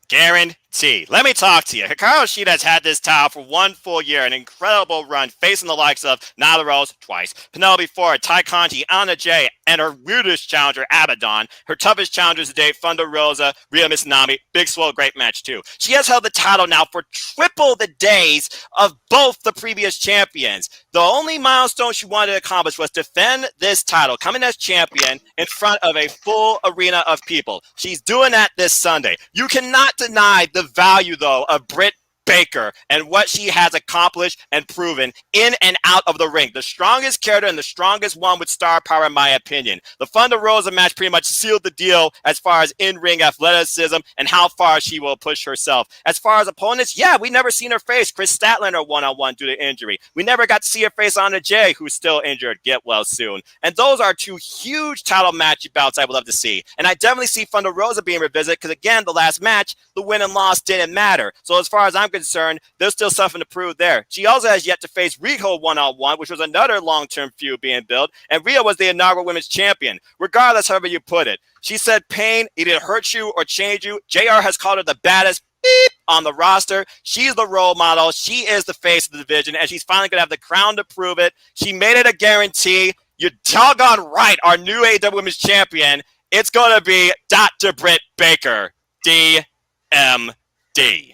Guarantee. Let me talk to you. Hikaru Shida has had this title for 1 full year, an incredible run, facing the likes of Nyla Rose twice, Penelope Ford, Ty Conti, Anna Jay, and her weirdest challenger, Abaddon. Her toughest challengers to date, Thunder Rosa, Rhea Misanami, Big Swole, great match too. She has held the title now for triple the days of both the previous champions. The only milestone she wanted to accomplish was defend this title, coming as champion in front of a full arena of people. She's doing that this Sunday. You cannot deny the value, though, of Britt Baker and what she has accomplished and proven in and out of the ring. The strongest character and the strongest one with star power, in my opinion. The Thunder Rosa match pretty much sealed the deal as far as in-ring athleticism and how far she will push herself. As far as opponents, yeah, we never seen her face Chris Statlander one-on-one due to injury. We never got to see her face Anna Jay, who's still injured. Get well soon. And those are 2 huge title match bouts I would love to see. And I definitely see Thunder Rosa being revisited because, again, the last match, the win and loss didn't matter. So as far as I'm concerned, there's still something to prove there. She also has yet to face Riho one-on-one, which was another long-term feud being built, and Rhea was the inaugural women's champion. Regardless, however you put it, she said pain either hurt you or change you. JR has called her the baddest beep on the roster. She's the role model. She is the face of the division, and she's finally going to have the crown to prove it. She made it a guarantee. You're doggone right, our new AEW Women's Champion. It's going to be Dr. Britt Baker, D.M.D.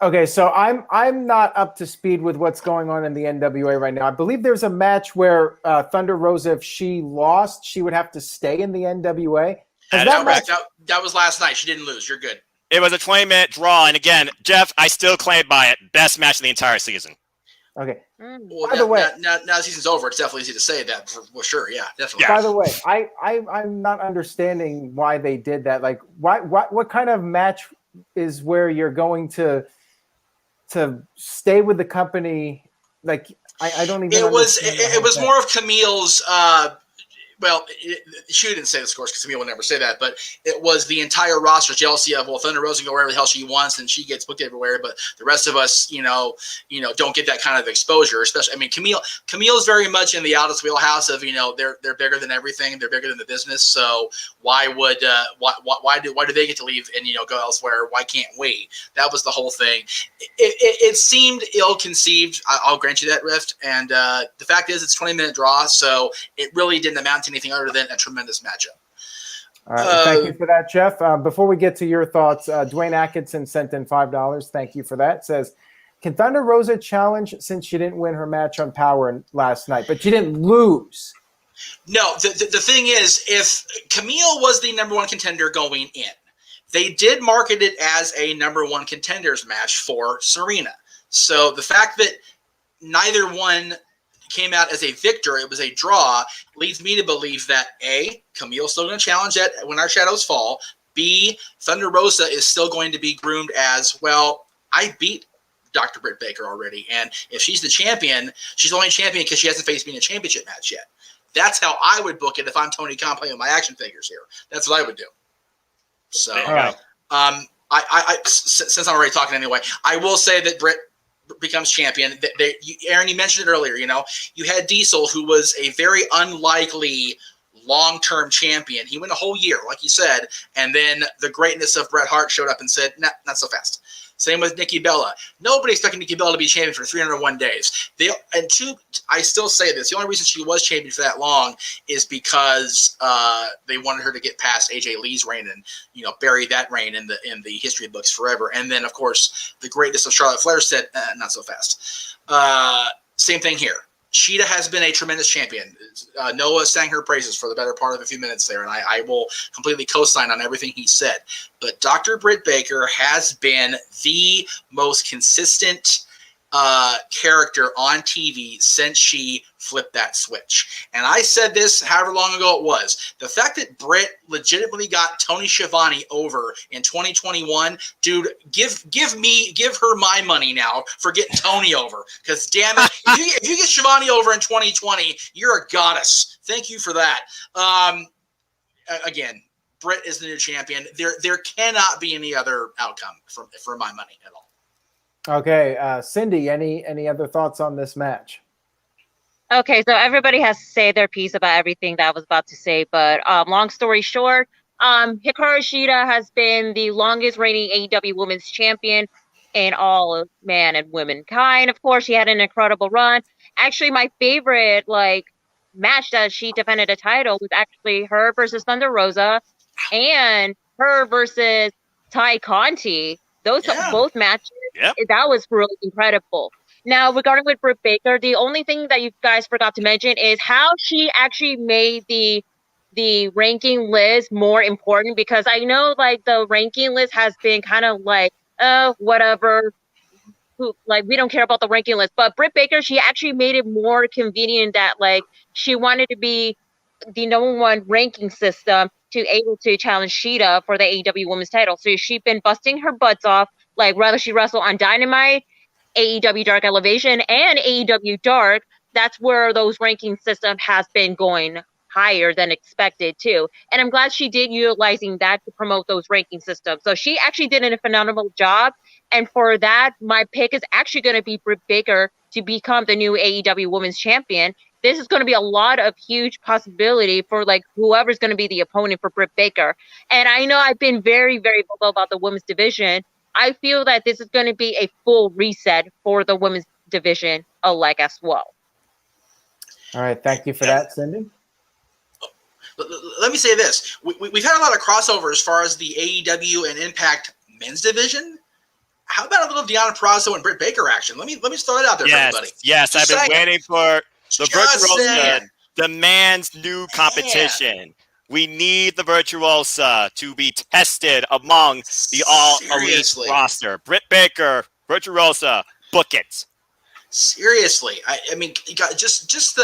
Okay, so I'm not up to speed with what's going on in the NWA right now. I believe there's a match where Thunder Rosa, if she lost, she would have to stay in the NWA. That was last night. She didn't lose. You're good. It was a 20-minute draw, and again, Jeff, I still claim by it. Best match of the entire season. Okay. Well, by the way, now the season's over. It's definitely easy to say that for sure. Yeah, definitely. By the way, I'm not understanding why they did that. Like, what kind of match is where you're going to stay with the company? Like, I don't even. It was more of Camille's. She didn't say this, of course, because Camille would never say that, but it was the entire roster jealousy of, well, Thunder Rosa can go wherever the hell she wants, and she gets booked everywhere, but the rest of us, don't get that kind of exposure. Especially, I mean, Camille's very much in the Aldous wheelhouse of, they're bigger than everything, they're bigger than the business. So why do they get to leave and go elsewhere? Why can't we? That was the whole thing. It seemed ill-conceived. I'll grant you that, Rift. And the fact is, it's a 20-minute draw, so it really didn't amount to anything other than a tremendous matchup. All right, thank you for that, Jeff. Before we get to your thoughts, Dwayne Atkinson sent in $5. Thank you for that. Says, can Thunder Rosa challenge since she didn't win her match on Power last night, but she didn't lose? No, the thing is, if Camille was the number 1 contender going in, they did market it as a number 1 contenders match for Serena. So the fact that neither one came out as a victor, it was a draw, leads me to believe that A, Camille's still going to challenge at When Our Shadows Fall. B, Thunder Rosa is still going to be groomed as, well, I beat Dr. Britt Baker already, and if she's the champion, she's only champion because she hasn't faced me in a championship match yet. That's how I would book it if I'm Tony Khan playing with my action figures here. That's what I would do. So, since I'm already talking anyway, I will say that Britt becomes champion. Aaron, you mentioned it earlier. You had Diesel, who was a very unlikely long-term champion. He went a whole year, like you said, and then the greatness of Bret Hart showed up and said, nah, not so fast. Same with Nikki Bella. Nobody expected Nikki Bella to be champion for 301 days. I still say this. The only reason she was champion for that long is because they wanted her to get past AJ Lee's reign and bury that reign in the history books forever. And then, of course, the greatness of Charlotte Flair said, not so fast. Same thing here. Shida has been a tremendous champion. Noah sang her praises for the better part of a few minutes there, and I will completely co-sign on everything he said. But Dr. Britt Baker has been the most consistent character on TV since she flipped that switch. And I said this however long ago it was. The fact that Britt legitimately got Tony Schiavone over in 2021, dude, give her my money now for getting Tony over. Because damn it, if you get Schiavone over in 2020, you're a goddess. Thank you for that. Again, Britt is the new champion. There cannot be any other outcome for my money at all. Okay, Cindy, any other thoughts on this match? Okay, so everybody has to say their piece about everything that I was about to say, but long story short, Hikaru Shida has been the longest reigning AEW Women's Champion in all of man and womankind. Of course, she had an incredible run. Actually, my favorite match that she defended a title was actually her versus Thunder Rosa and her versus Ty Conti. Those both matches. Yep. That was really incredible. Now, regarding with Britt Baker, the only thing that you guys forgot to mention is how she actually made the ranking list more important, because I know the ranking list has been kind of whatever. We don't care about the ranking list. But Britt Baker, she actually made it more convenient that she wanted to be the number one ranking system to able to challenge Shida for the AEW Women's title. So she's been busting her butts off. Whether she wrestled on Dynamite, AEW Dark Elevation, and AEW Dark, that's where those ranking system has been going higher than expected too. And I'm glad she did utilizing that to promote those ranking systems. So she actually did a phenomenal job. And for that, my pick is actually going to be Britt Baker to become the new AEW Women's Champion. This is going to be a lot of huge possibility for whoever's going to be the opponent for Britt Baker. And I know I've been very, very vocal about the women's division. I feel that this is going to be a full reset for the women's division as well. All right. Thank you for that, Cindy. Let me say this. We've had a lot of crossover as far as the AEW and Impact men's division. How about a little Deonna Purrazzo and Britt Baker action? Let me throw it out there for everybody. Yes, I've been waiting for the Virtuosa demands new competition. Man. We need the Virtuosa to be tested among the all-elite roster. Britt Baker, Virtuosa, book it. Seriously. I mean, you got just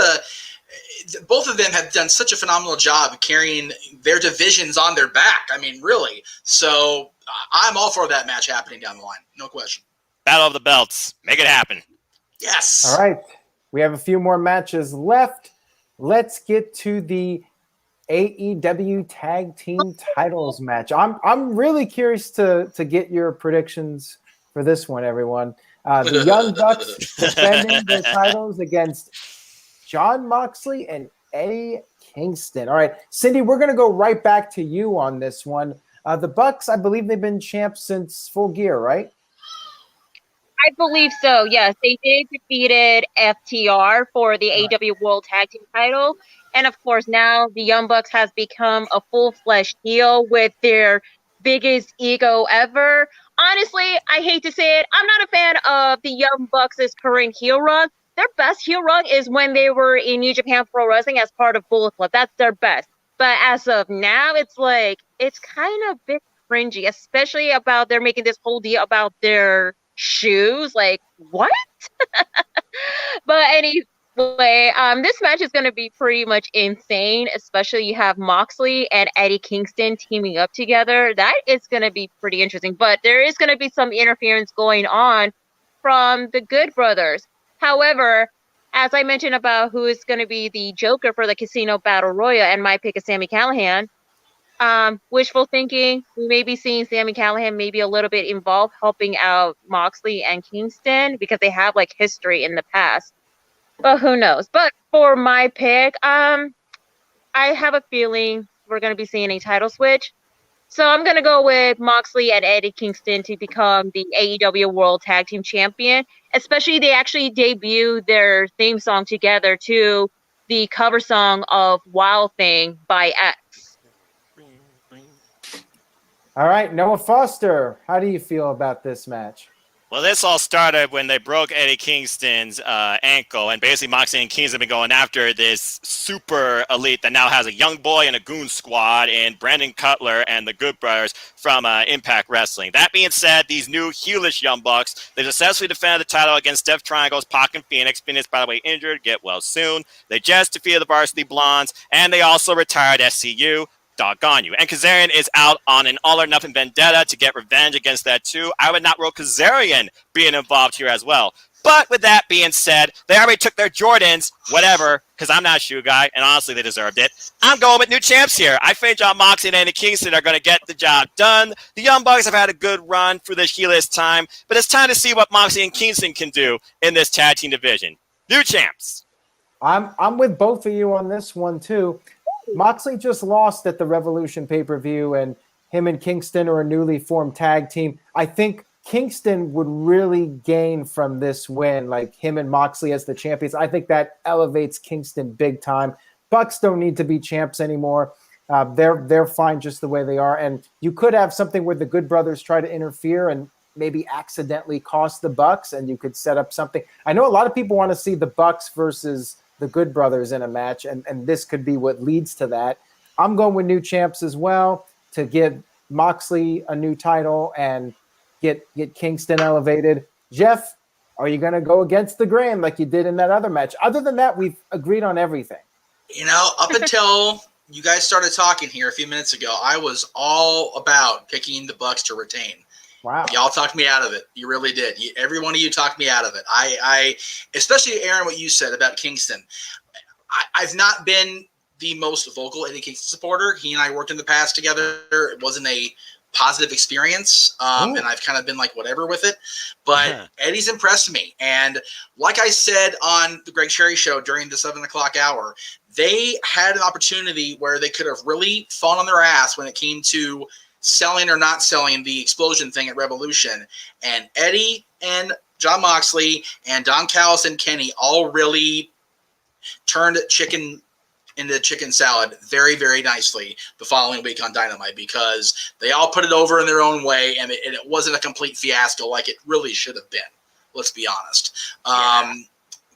both of them have done such a phenomenal job of carrying their divisions on their back. I mean, really. So I'm all for that match happening down the line. No question. Battle of the Belts. Make it happen. Yes. All right. We have a few more matches left. Let's get to the AEW Tag Team Titles match. I'm really curious to get your predictions for this one, everyone. The Young Bucks defending their titles against Jon Moxley and Eddie Kingston. All right, Cindy, we're going to go right back to you on this one. The Bucks, I believe they've been champs since Full Gear, right? I believe so, yes. They did defeated FTR for the AEW World Tag Team title. And, of course, now the Young Bucks has become a full-fledged heel with their biggest ego ever. Honestly, I hate to say it, I'm not a fan of the Young Bucks' current heel run. Their best heel run is when they were in New Japan Pro Wrestling as part of Bullet Club. That's their best. But as of now, it's kind of a bit cringy, especially about they're making this whole deal about their shoes. Like, what? But anyway, this match is going to be pretty much insane, especially you have Moxley and Eddie Kingston teaming up together. That is going to be pretty interesting, but there is going to be some interference going on from the Good Brothers. However, as I mentioned about who is going to be the Joker for the Casino Battle Royale, and my pick is Sami Callihan, wishful thinking, we may be seeing Sami Callihan maybe a little bit involved helping out Moxley and Kingston because they have like history in the past. But who knows? But for my pick, I have a feeling we're going to be seeing a title switch. So I'm going to go with Moxley and Eddie Kingston to become the AEW World Tag Team Champion. Especially they actually debuted their theme song together to the cover song of Wild Thing by X. All right, Noah Foster, how do you feel about this match? Well, this all started when they broke Eddie Kingston's ankle, and basically Moxley and Kingston have been going after this super elite that now has a young boy and a goon squad in Brandon Cutler and the Good Brothers from Impact Wrestling. That being said, these new heelish Young Bucks, they successfully defended the title against Death Triangles, Pac and Phoenix. Phoenix, by the way, injured, get well soon. They just defeated the Varsity Blondes, and they also retired SCU. Doggone you. And Kazarian is out on an all-or-nothing vendetta to get revenge against that too. I would not rule Kazarian being involved here as well. But with that being said, they already took their Jordans, whatever, because I'm not a shoe guy, and honestly, they deserved it. I'm going with new champs here. I think John Moxley and Eddie Kingston are going to get the job done. The Young Bucks have had a good run for this heeless time, but it's time to see what Moxley and Kingston can do in this tag team division. New champs. I'm with both of you on this one too. Moxley just lost at the Revolution pay-per-view, and him and Kingston are a newly formed tag team. I think Kingston would really gain from this win, like him and Moxley as the champions. I think that elevates Kingston big time. Bucks don't need to be champs anymore. They're fine just the way they are. And you could have something where the Good Brothers try to interfere and maybe accidentally cost the Bucks, and you could set up something. I know a lot of people want to see the Bucks versus the Good Brothers in a match, and this could be what leads to that. I'm going with new champs as well to give Moxley a new title and get Kingston elevated. Jeff, are you going to go against the grain like you did in that other match? Other than that, we've agreed on everything. You know, up until you guys started talking here a few minutes ago, I was all about picking the Bucks to retain. Wow. Y'all talked me out of it. You really did. Every one of you talked me out of it. I especially, Aaron, what you said about Kingston. I've not been the most vocal Eddie Kingston supporter. He and I worked in the past together. It wasn't a positive experience, and I've kind of been like whatever with it. But Eddie's impressed me. And like I said on the Greg Cherry show during the 7 o'clock hour, they had an opportunity where they could have really fallen on their ass when it came to selling or not selling the explosion thing at Revolution. And Eddie and John Moxley and Don Callis and Kenny all really turned chicken into chicken salad very, very nicely the following week on Dynamite, because they all put it over in their own way, and it wasn't a complete fiasco like it really should have been. Let's be honest.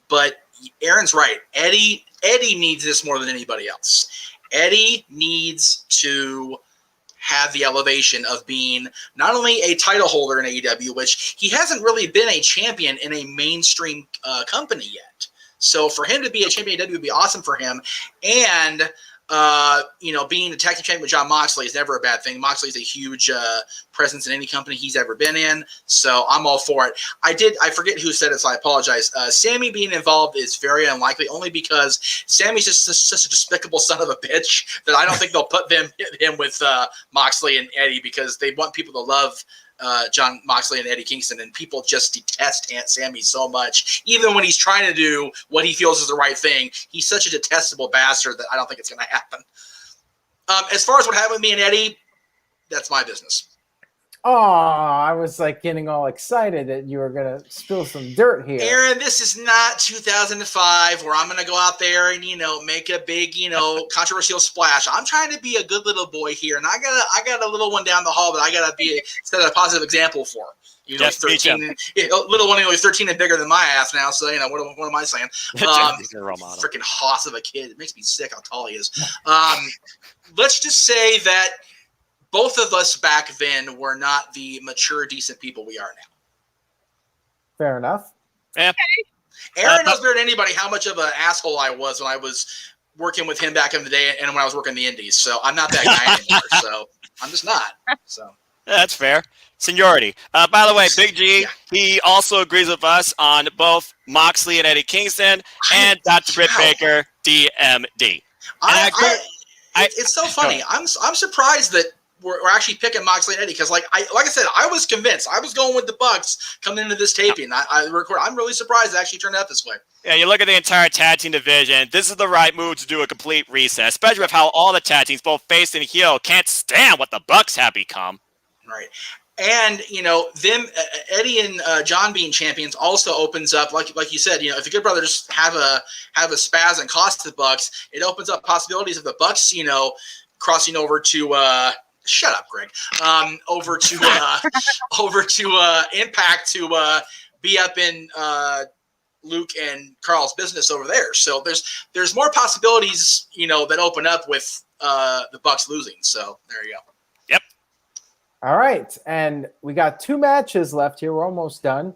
But Aaron's right. Eddie needs this more than anybody else. Eddie needs to have the elevation of being not only a title holder in AEW, which he hasn't really been a champion in a mainstream company yet. So for him to be a champion in AEW would be awesome for him. And, being a tag team champion with John Moxley is never a bad thing. Moxley is a huge presence in any company he's ever been in. So I'm all for it. I forget who said it, so I apologize. Sammy being involved is very unlikely, only because Sammy's just such a despicable son of a bitch that I don't think they'll put him with Moxley and Eddie, because they want people to love John Moxley and Eddie Kingston, and people just detest Aunt Sammy so much. Even when he's trying to do what he feels is the right thing, he's such a detestable bastard that I don't think it's going to happen. As far as what happened with me and Eddie, that's my business. Oh, I was like getting all excited that you were going to spill some dirt here. Aaron, this is not 2005 where I'm going to go out there and, make a big, controversial splash. I'm trying to be a good little boy here, and I got a little one down the hall that I got to set a positive example for. Yes, 13, little one, 13 and bigger than my ass now. So, what am I saying? Freaking hoss of a kid. It makes me sick how tall he is. Let's just say that both of us back then were not the mature, decent people we are now. Fair enough. Yeah. Aaron knows better than anybody how much of an asshole I was when I was working with him back in the day and when I was working the indies. So I'm not that guy anymore. So I'm just not. So Yeah, that's fair. Seniority. By the way, Big G, he also agrees with us on both Moxley and Eddie Kingston and Dr. Britt Baker, D.M.D. It's so funny. I'm surprised that we're actually picking Moxley and Eddie because, like I said, I was convinced. I was going with the Bucks coming into this taping. I'm really surprised it actually turned out this way. Yeah, you look at the entire tag team division. This is the right move to do a complete reset, especially with how all the tag teams, both face and heel, can't stand what the Bucks have become. Right. And, them, Eddie and John being champions also opens up, like you said, if the Good Brothers have a spaz and cost the Bucks, it opens up possibilities of the Bucks, crossing over to shut up, Greg. Over to Impact to be up in Luke and Carl's business over there. So there's more possibilities, that open up with the Bucks losing. So there you go. Yep. All right, and we got 2 matches left here. We're almost done.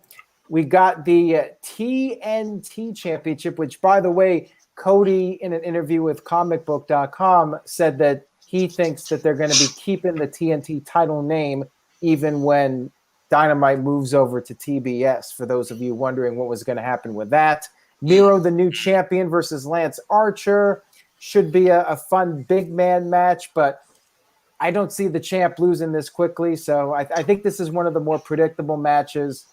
We got the TNT Championship, which, by the way, Cody, in an interview with comicbook.com, said that he thinks that they're going to be keeping the TNT title name even when Dynamite moves over to TBS, for those of you wondering what was going to happen with that. Miedo, the new champion, versus Lance Archer. Should be a fun big man match, but I don't see the champ losing this quickly, so I think this is one of the more predictable matches.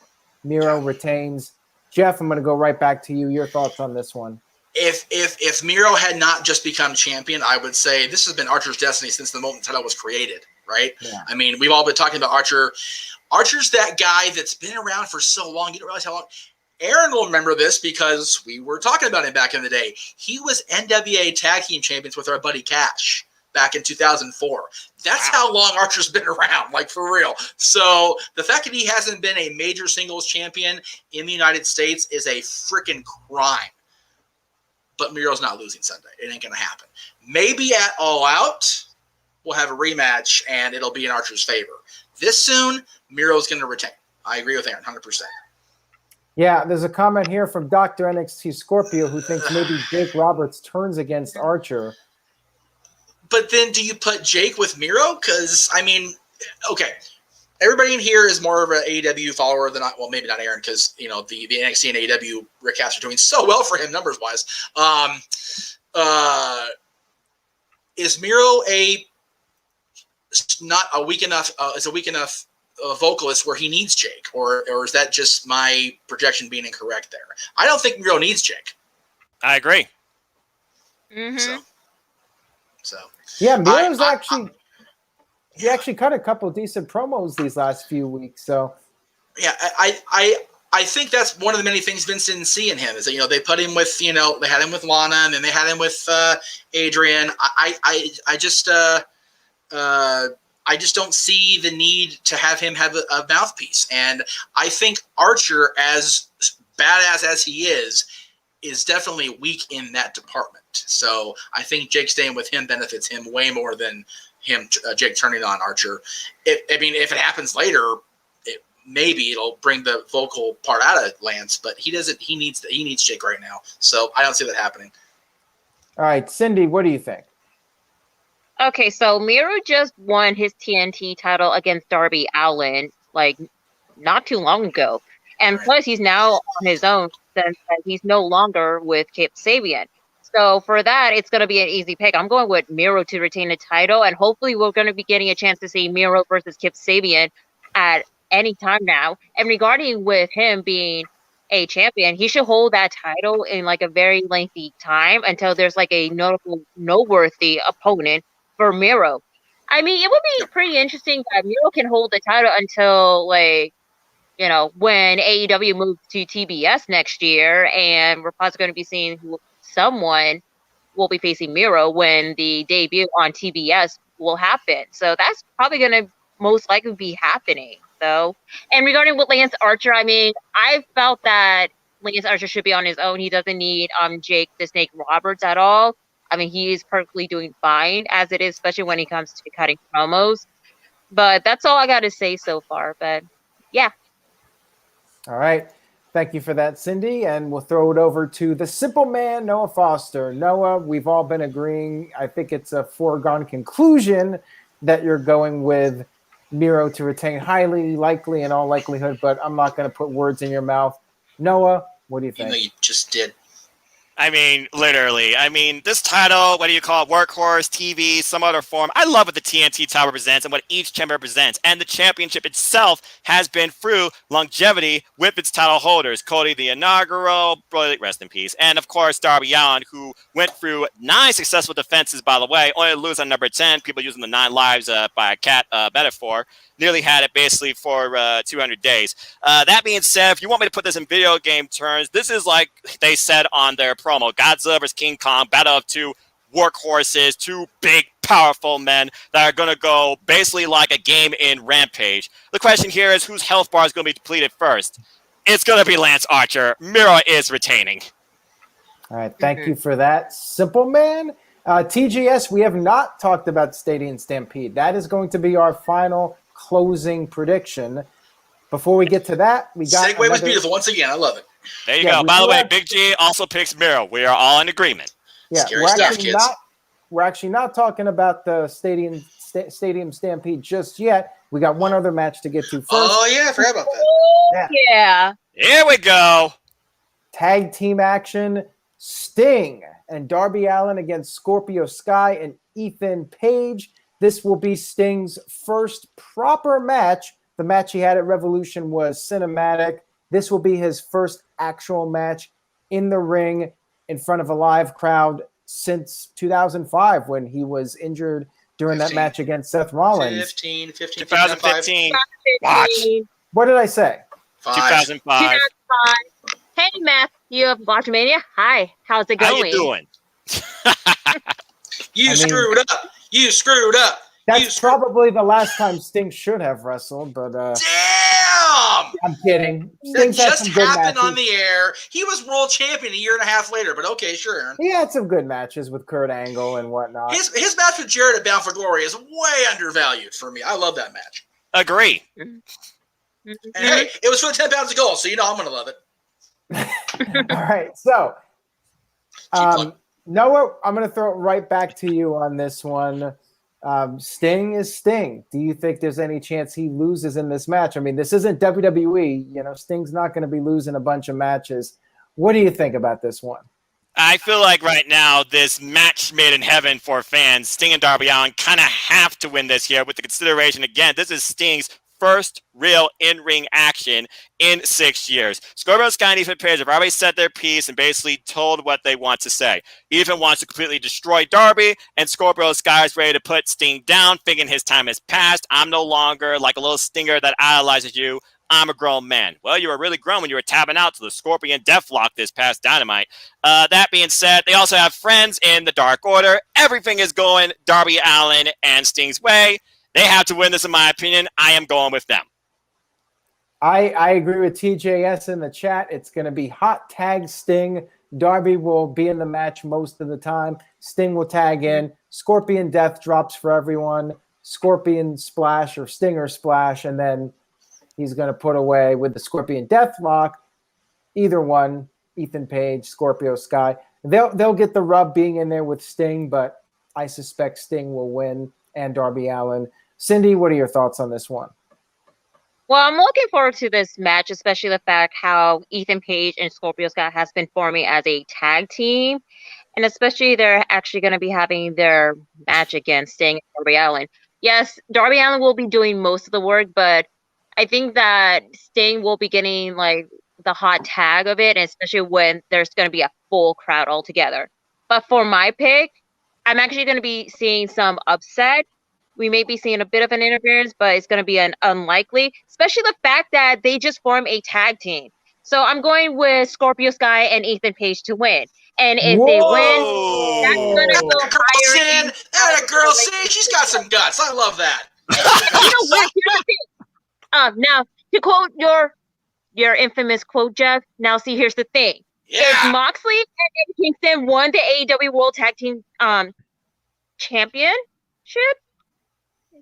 Miedo retains. Jeff, I'm going to go right back to you. Your thoughts on this one? If Miedo had not just become champion, I would say this has been Archer's destiny since the moment the title was created, right? Yeah. I mean, we've all been talking about Archer. Archer's that guy that's been around for so long. You don't realize how long. Aaron will remember this because we were talking about him back in the day. He was NWA Tag Team Champions with our buddy Cash back in 2004. That's how long Archer's been around, like for real. So the fact that he hasn't been a major singles champion in the United States is a freaking crime. But Miedo's not losing Sunday. It ain't going to happen. Maybe at All Out, we'll have a rematch and it'll be in Archer's favor. This soon, Miedo's going to retain. I agree with Aaron, 100%. Yeah, there's a comment here from Dr. NXT Scorpio who thinks maybe Jake Roberts turns against Archer. But then do you put Jake with Miedo? Because, I mean, okay, everybody in here is more of an AEW follower than well, maybe not Aaron, because, the NXT and AEW recaps are doing so well for him numbers-wise. Is Miedo not a weak enough vocalist where he needs Jake? Or is that just my projection being incorrect there? I don't think Miedo needs Jake. I agree. Mm-hmm. So. Yeah, Miedo's he actually cut a couple decent promos these last few weeks. So yeah, I think that's one of the many things Vince didn't see in him is that they put him with they had him with Lana and then they had him with Adrian. I just don't see the need to have him have a mouthpiece, and I think Archer, as badass as he is definitely weak in that department. So I think Jake staying with him benefits him way more than Jake turning on Archer. If it happens later, maybe it'll bring the vocal part out of Lance, but he doesn't. He needs Jake right now. So I don't see that happening. All right, Cindy, what do you think? Okay, so Miedo just won his TNT title against Darby Allin not too long ago. And plus, he's now on his own since he's no longer with Kip Sabian. So for that, it's going to be an easy pick. I'm going with Miedo to retain the title, and hopefully we're going to be getting a chance to see Miedo versus Kip Sabian at any time now. And regarding with him being a champion, he should hold that title in a very lengthy time until there's a noteworthy opponent for Miedo. I mean, it would be pretty interesting that Miedo can hold the title until when AEW moves to TBS next year, and we're possibly going to be seeing someone will be facing Miedo when the debut on TBS will happen. So that's probably going to most likely be happening. So, and regarding with Lance Archer, I mean, I felt that Lance Archer should be on his own. He doesn't need Jake the Snake Roberts at all. I mean, he is perfectly doing fine as it is, especially when it comes to cutting promos. But that's all I got to say so far. But yeah. All right. Thank you for that, Cindy. And we'll throw it over to the simple man, Noah Foster. Noah, we've all been agreeing. I think it's a foregone conclusion that you're going with Miedo to retain, highly likely in all likelihood, but I'm not going to put words in your mouth. Noah, what do you think? Even though you just did. I mean, literally. I mean, this title, what do you call it? Workhorse, TV, some other form. I love what the TNT title represents and what each champion represents. And the championship itself has been through longevity with its title holders. Cody, the inaugural, rest in peace. And, of course, Darby Allin, who went through 9 successful defenses, by the way, only to lose on number 10. People using the 9 lives by a cat metaphor. Nearly had it basically for 200 days. That being said, if you want me to put this in video game terms, this is like they said on their promo. Godzilla vs. King Kong, battle of 2 workhorses, 2 big, powerful men that are going to go basically like a game in Rampage. The question here is whose health bar is going to be depleted first? It's going to be Lance Archer. Miedo is retaining. All right, thank you for that, simple man. TGS, we have not talked about Stadium Stampede. That is going to be our final closing prediction. Before we get to that, we got Segue was beautiful once again. I love it. There you go. By the way, Big G also picks Miedo. We are all in agreement. Yeah, Scary stuff, kids. We're actually not talking about the Stadium Stampede just yet. We got one other match to get to first. Oh yeah, I forgot about that. Yeah. Here we go. Tag team action. Sting and Darby Allin against Scorpio Sky and Ethan Page. This will be Sting's first proper match. The match he had at Revolution was cinematic. This will be his first actual match in the ring in front of a live crowd since 2005 when he was injured during that match against Seth Rollins. 2015. Watch. What did I say? 2005. Hey, Matt, you have watched Mania? Hi, how's it going? How you doing? You screwed up. You screwed up. That's probably the last time Sting should have wrestled, but damn! I'm kidding. That just happened on the air. He was world champion a year and a half later, but okay, sure, Aaron. He had some good matches with Kurt Angle and whatnot. His match with Jarrett at Bound for Glory is way undervalued for me. I love that match. Agree. And hey, it was for the 10 pounds of gold, so you know I'm going to love it. All right, so Noah, I'm going to throw it right back to you on this one. Sting is Sting. Do you think there's any chance he loses in this match? I mean, this isn't WWE. You know, Sting's not going to be losing a bunch of matches. What do you think about this one? I feel like right now, this match made in heaven for fans, Sting and Darby Allin kind of have to win this here with the consideration, again, this is Sting's first real in-ring action in 6 years. Scorpio Sky and Ethan Page have already said their piece and basically told what they want to say. Ethan wants to completely destroy Darby, and Scorpio Sky is ready to put Sting down, thinking his time has passed. I'm no longer like a little stinger that idolizes you. I'm a grown man. Well, you were really grown when you were tapping out to the Scorpion Deathlock this past Dynamite. That being said, they also have friends in the Dark Order. Everything is going Darby Allin and Sting's way. They have to win this, in my opinion. I am going with them. I agree with TJS in the chat. It's going to be hot tag Sting. Darby will be in the match most of the time. Sting will tag in. Scorpion Death drops for everyone. Scorpion Splash or Stinger Splash, and then he's going to put away with the Scorpion Death Lock. Either one, Ethan Page, Scorpio Sky. They'll get the rub being in there with Sting, but I suspect Sting will win and Darby Allin. Cindy, what are your thoughts on this one? Well, I'm looking forward to this match, especially the fact how Ethan Page and Scorpio Sky has been forming as a tag team. And especially they're actually going to be having their match against Sting and Darby Allin. Yes, Darby Allin will be doing most of the work, but I think that Sting will be getting like the hot tag of it, and especially when there's going to be a full crowd altogether. But for my pick, I'm actually going to be seeing some upset. We may be seeing a bit of an interference, but it's going to be an unlikely, especially the fact that they just formed a tag team. So I'm going with Scorpio Sky and Ethan Page to win. And if they win, that's going to go higher. That girl, see, she's got some guts. I love that. You know what? Here's the thing. Now, to quote your infamous quote, Jeff, now see, here's the thing. Yeah. If Moxley and Eddie Kingston won the AEW World Tag Team Championship,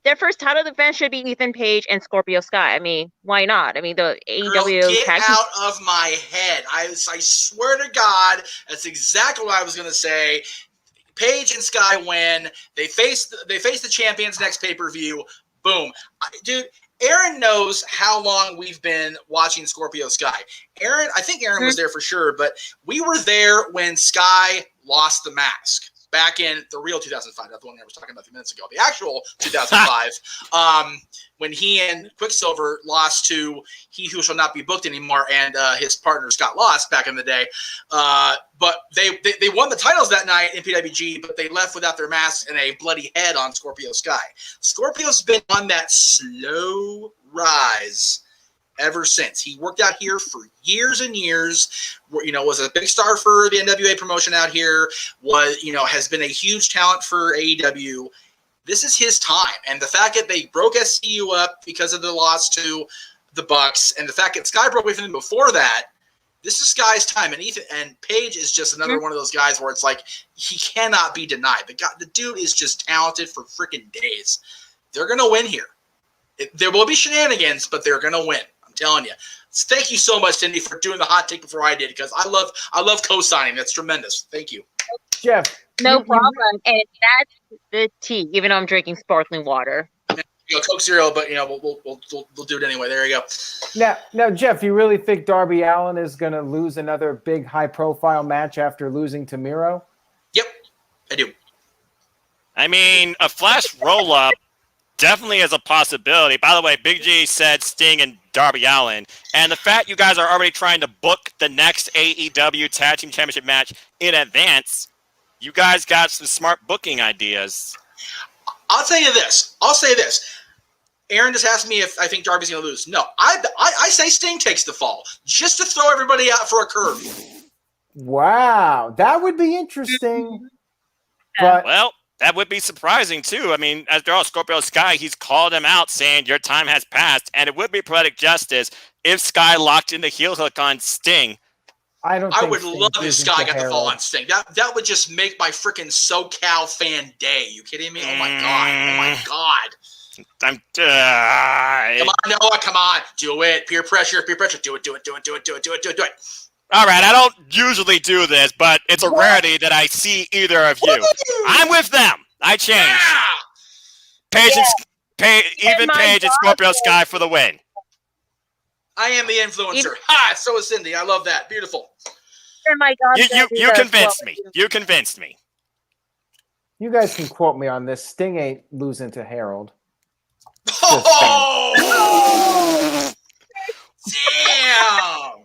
their first title defense should be Ethan Page and Scorpio Sky. I mean, why not? I mean, the Girl, AEW get tag out of my head. I swear to God, that's exactly what I was going to say. Page and Sky win. They face the champions next pay-per-view. Boom. Dude, Aaron knows how long we've been watching Scorpio Sky. I think Aaron was there for sure, but we were there when Sky lost the mask back in the real 2005, not the one I was talking about a few minutes ago, the actual 2005, when he and Quicksilver lost to He Who Shall Not Be Booked Anymore, and his partners got lost back in the day. But they won the titles that night in PWG, but they left without their masks and a bloody head on Scorpio Sky. Scorpio's been on that slow rise ever since. He worked out here for years and years, was a big star for the NWA promotion out here, has been a huge talent for AEW. This is his time. And the fact that they broke SCU up because of the loss to the Bucks, and the fact that Sky broke away from them before that, this is Sky's time. And Page is just another one of those guys where it's like, he cannot be denied. The dude is just talented for freaking days. They're going to win here. There will be shenanigans, but they're going to win. Telling you. Thank you so much, Cindy, for doing the hot take before I did, because I love co-signing. That's tremendous. Thank you. Jeff. No problem. And that's the tea, even though I'm drinking sparkling water. Coke cereal, but we'll do it anyway. There you go. Now, Jeff, you really think Darby Allin is going to lose another big high-profile match after losing to Miedo? Yep, I do. I mean, a flash roll-up definitely is a possibility. By the way, Big G said Sting and Darby Allin. And the fact you guys are already trying to book the next AEW Tag Team Championship match in advance, you guys got some smart booking ideas. I'll say this. Aaron just asked me if I think Darby's going to lose. No, I say Sting takes the fall, just to throw everybody out for a curve. Wow, that would be interesting. But well, that would be surprising, too. I mean, after all, Scorpio Sky, he's called him out saying your time has passed, and it would be poetic justice if Sky locked in the heel hook on Sting. I would love if Sky got the fall on Sting. That would just make my freaking SoCal fan day. You kidding me? Oh, my God. Oh, my God. Come on, Noah. Come on. Do it. Peer pressure. Do it. All right, I don't usually do this, but it's a rarity that I see either of you. I'm with them. I changed. Even Page and Scorpio Sky for the win. I am the influencer. So is Cindy. I love that. Beautiful. Oh my God. You convinced me. You convinced me. You guys can quote me on this. Sting ain't losing to Harold. Oh! Damn!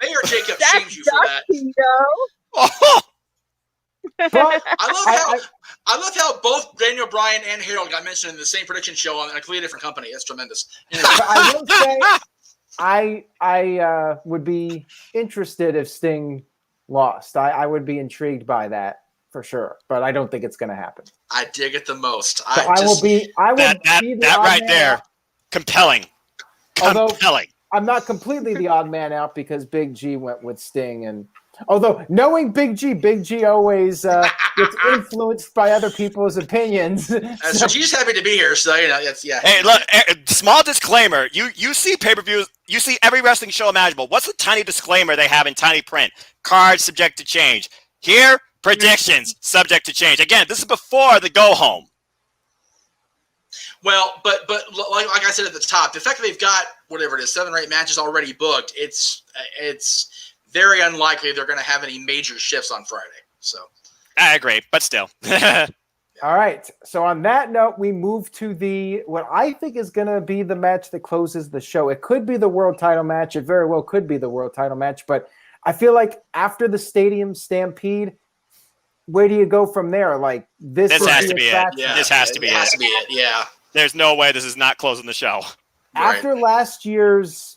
Mayor Jacob shames you for that. But I love how both Daniel Bryan and Harold got mentioned in the same prediction show on a completely different company. That's tremendous. Anyway. I will say I would be interested if Sting lost. I would be intrigued by that for sure, but I don't think it's going to happen. I dig it the most. That right there, compelling. Although I'm not completely the odd man out because Big G went with Sting, and although knowing Big G always gets influenced by other people's opinions. So she's happy to be here. So yeah. Hey, look, small disclaimer: you see pay-per-views, you see every wrestling show imaginable. What's the tiny disclaimer they have in tiny print? Cards subject to change. Here, predictions subject to change. Again, this is before the go home. Well, but like I said at the top, the fact that they've got whatever it is, 7 or 8 matches already booked, it's very unlikely they're going to have any major shifts on Friday. So I agree, but still. All right. So on that note, we move to what I think is going to be the match that closes the show. It could be the world title match. It very well could be the world title match, but I feel like after the Stadium Stampede, where do you go from there? Like this has to be it. Yeah, this has to be it. Yeah. There's no way this is not closing the show. After last year's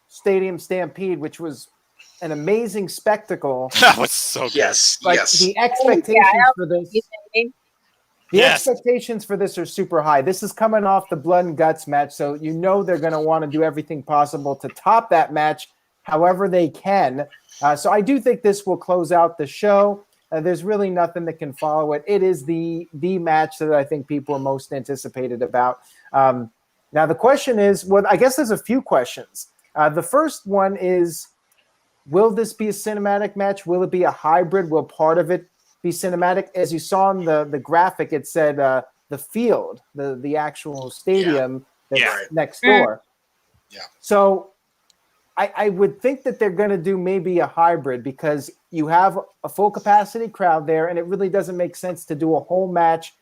Stadium Stampede, which was an amazing spectacle. That was so good. Yes. The expectations for this. The expectations for this are super high. This is coming off the Blood and Guts match, so you know they're going to want to do everything possible to top that match however they can. So I do think this will close out the show. There's really nothing that can follow it. It is the match that I think people are most anticipated about. Now the question is, well, I guess there's a few questions. The first one is, will this be a cinematic match? Will it be a hybrid? Will part of it be cinematic? As you saw in the graphic, it said the field, the actual stadium that's next door. Yeah. So I would think that they're going to do maybe a hybrid because you have a full capacity crowd there, and it really doesn't make sense to do a whole match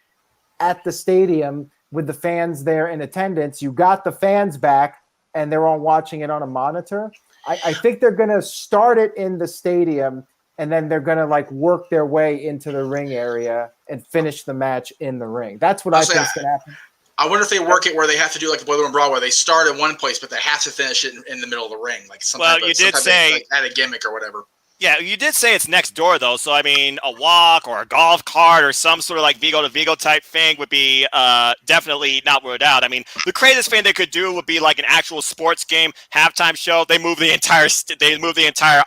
at the stadium with the fans there in attendance. You got the fans back, and they're all watching it on a monitor. I think they're going to start it in the stadium, and then they're going to like work their way into the ring area and finish the match in the ring. That's what I think is going to happen. I wonder if they work it where they have to do like the Boiler Room Brawl, where they start in one place, but they have to finish it in the middle of the ring, like you did say like add a gimmick or whatever. Yeah, you did say it's next door though, so I mean, a walk or a golf cart or some sort of like Vigo to Vigo type thing would be definitely not ruled out. I mean, the craziest thing they could do would be like an actual sports game halftime show. They move the entire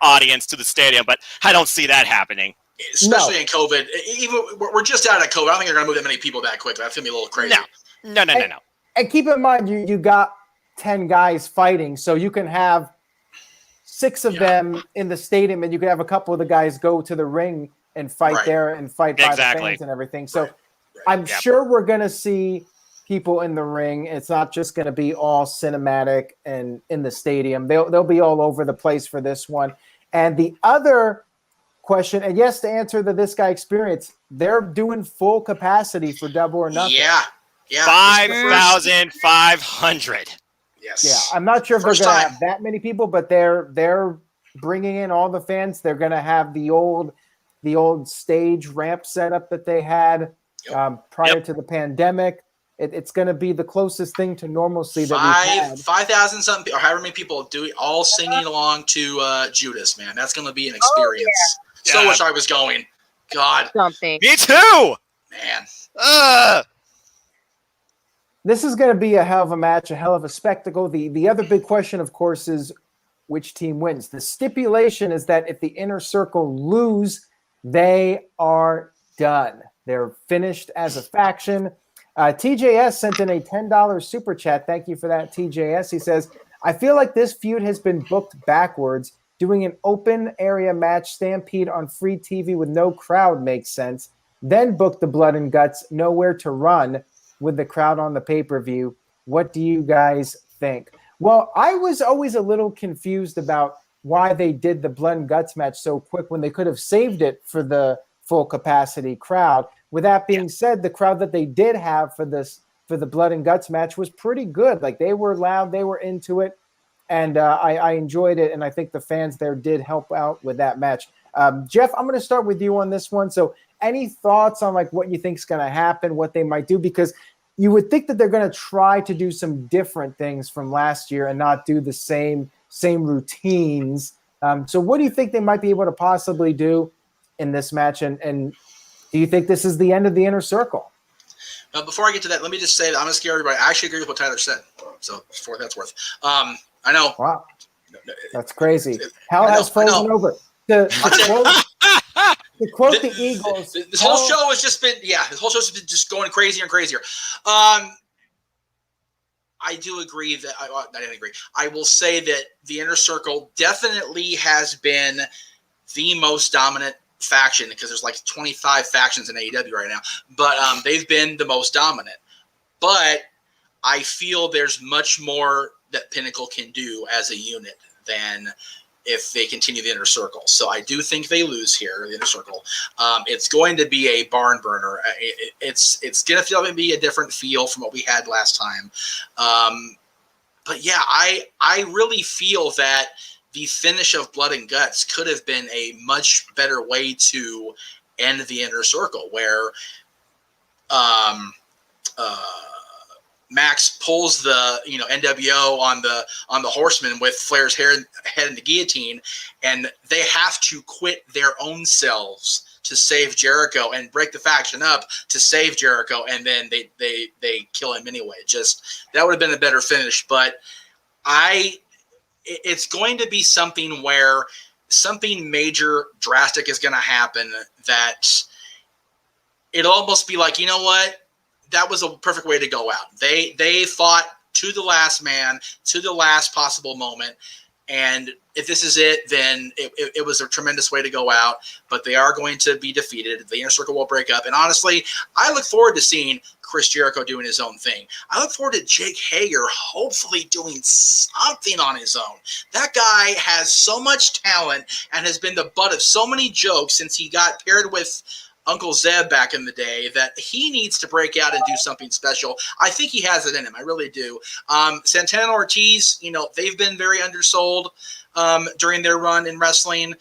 audience to the stadium, but I don't see that happening. Especially in COVID. Even we're just out of COVID. I don't think they're going to move that many people that quick. That's going to be a little crazy. No. And keep in mind, you got 10 guys fighting, so you can have 6 of them in the stadium, and you can have a couple of the guys go to the ring and fight there and fight by the fans and everything. So I'm sure we're going to see people in the ring. It's not just going to be all cinematic and in the stadium. They'll be all over the place for this one. And the other question, and yes, to answer this guy experience, they're doing full capacity for Double or Nothing. Yeah. 5,500. Yes. Yeah, I'm not sure if they're going to have that many people, but they're bringing in all the fans. They're going to have the old stage ramp setup that they had prior to the pandemic. It's going to be the closest thing to normalcy that we've had. 5,000 something, or however many people do it, all singing along to Judas. Man, that's going to be an experience. So wish I was going. God, something. Me too. Man. This is going to be a hell of a match, a hell of a spectacle. The other big question, of course, is which team wins. The stipulation is that if the Inner Circle lose, they are done. They're finished as a faction. TJS sent in a $10 super chat. Thank you for that, TJS. He says, I feel like this feud has been booked backwards. Doing an open area match Stampede on free TV with no crowd makes sense. Then book the Blood and Guts, Nowhere to Run, with the crowd on the pay-per-view. What do you guys think? Well, I was always a little confused about why they did the Blood and Guts match so quick when they could have saved it for the full capacity crowd. With that being said, the crowd that they did have for the Blood and Guts match was pretty good. Like, they were loud, they were into it, and I enjoyed it, and I think the fans there did help out with that match. Jeff, I'm going to start with you on this one. So any thoughts on like what you think is going to happen, what they might do? Because you would think that they're going to try to do some different things from last year and not do the same routines. So what do you think they might be able to possibly do in this match? And do you think this is the end of the Inner Circle? Before I get to that, let me just say that I'm going to scare everybody. I actually agree with what Tyler said. So for that's worth. I know. Wow. That's crazy. Hell has frozen over. To quote the Eagles, this whole show has just been just going crazier and crazier. I do agree that I didn't agree. I will say that the Inner Circle definitely has been the most dominant faction, because there's like 25 factions in AEW right now, but they've been the most dominant. But I feel there's much more that Pinnacle can do as a unit than if they continue the Inner Circle. So I do think they lose here, the Inner Circle. It's going to be a barn burner. It's going to be a different feel from what we had last time. But yeah, I really feel that the finish of Blood and Guts could have been a much better way to end the Inner Circle, where Max pulls the NWO on the Horseman with Flair's head in the guillotine, and they have to quit their own selves to save Jericho and break the faction up to save Jericho, and then they kill him anyway. Just that would have been a better finish, but it's going to be something where something major, drastic is going to happen that it'll almost be like, you know what? That was a perfect way to go out. They fought to the last man, to the last possible moment. And if this is it, then it was a tremendous way to go out. But they are going to be defeated. The Inner Circle will break up. And honestly, I look forward to seeing Chris Jericho doing his own thing. I look forward to Jake Hager hopefully doing something on his own. That guy has so much talent and has been the butt of so many jokes since he got paired with Uncle Zeb back in the day that he needs to break out and do something special. I think he has it in him. I really do. Santana and Ortiz, they've been very undersold during their run in wrestling.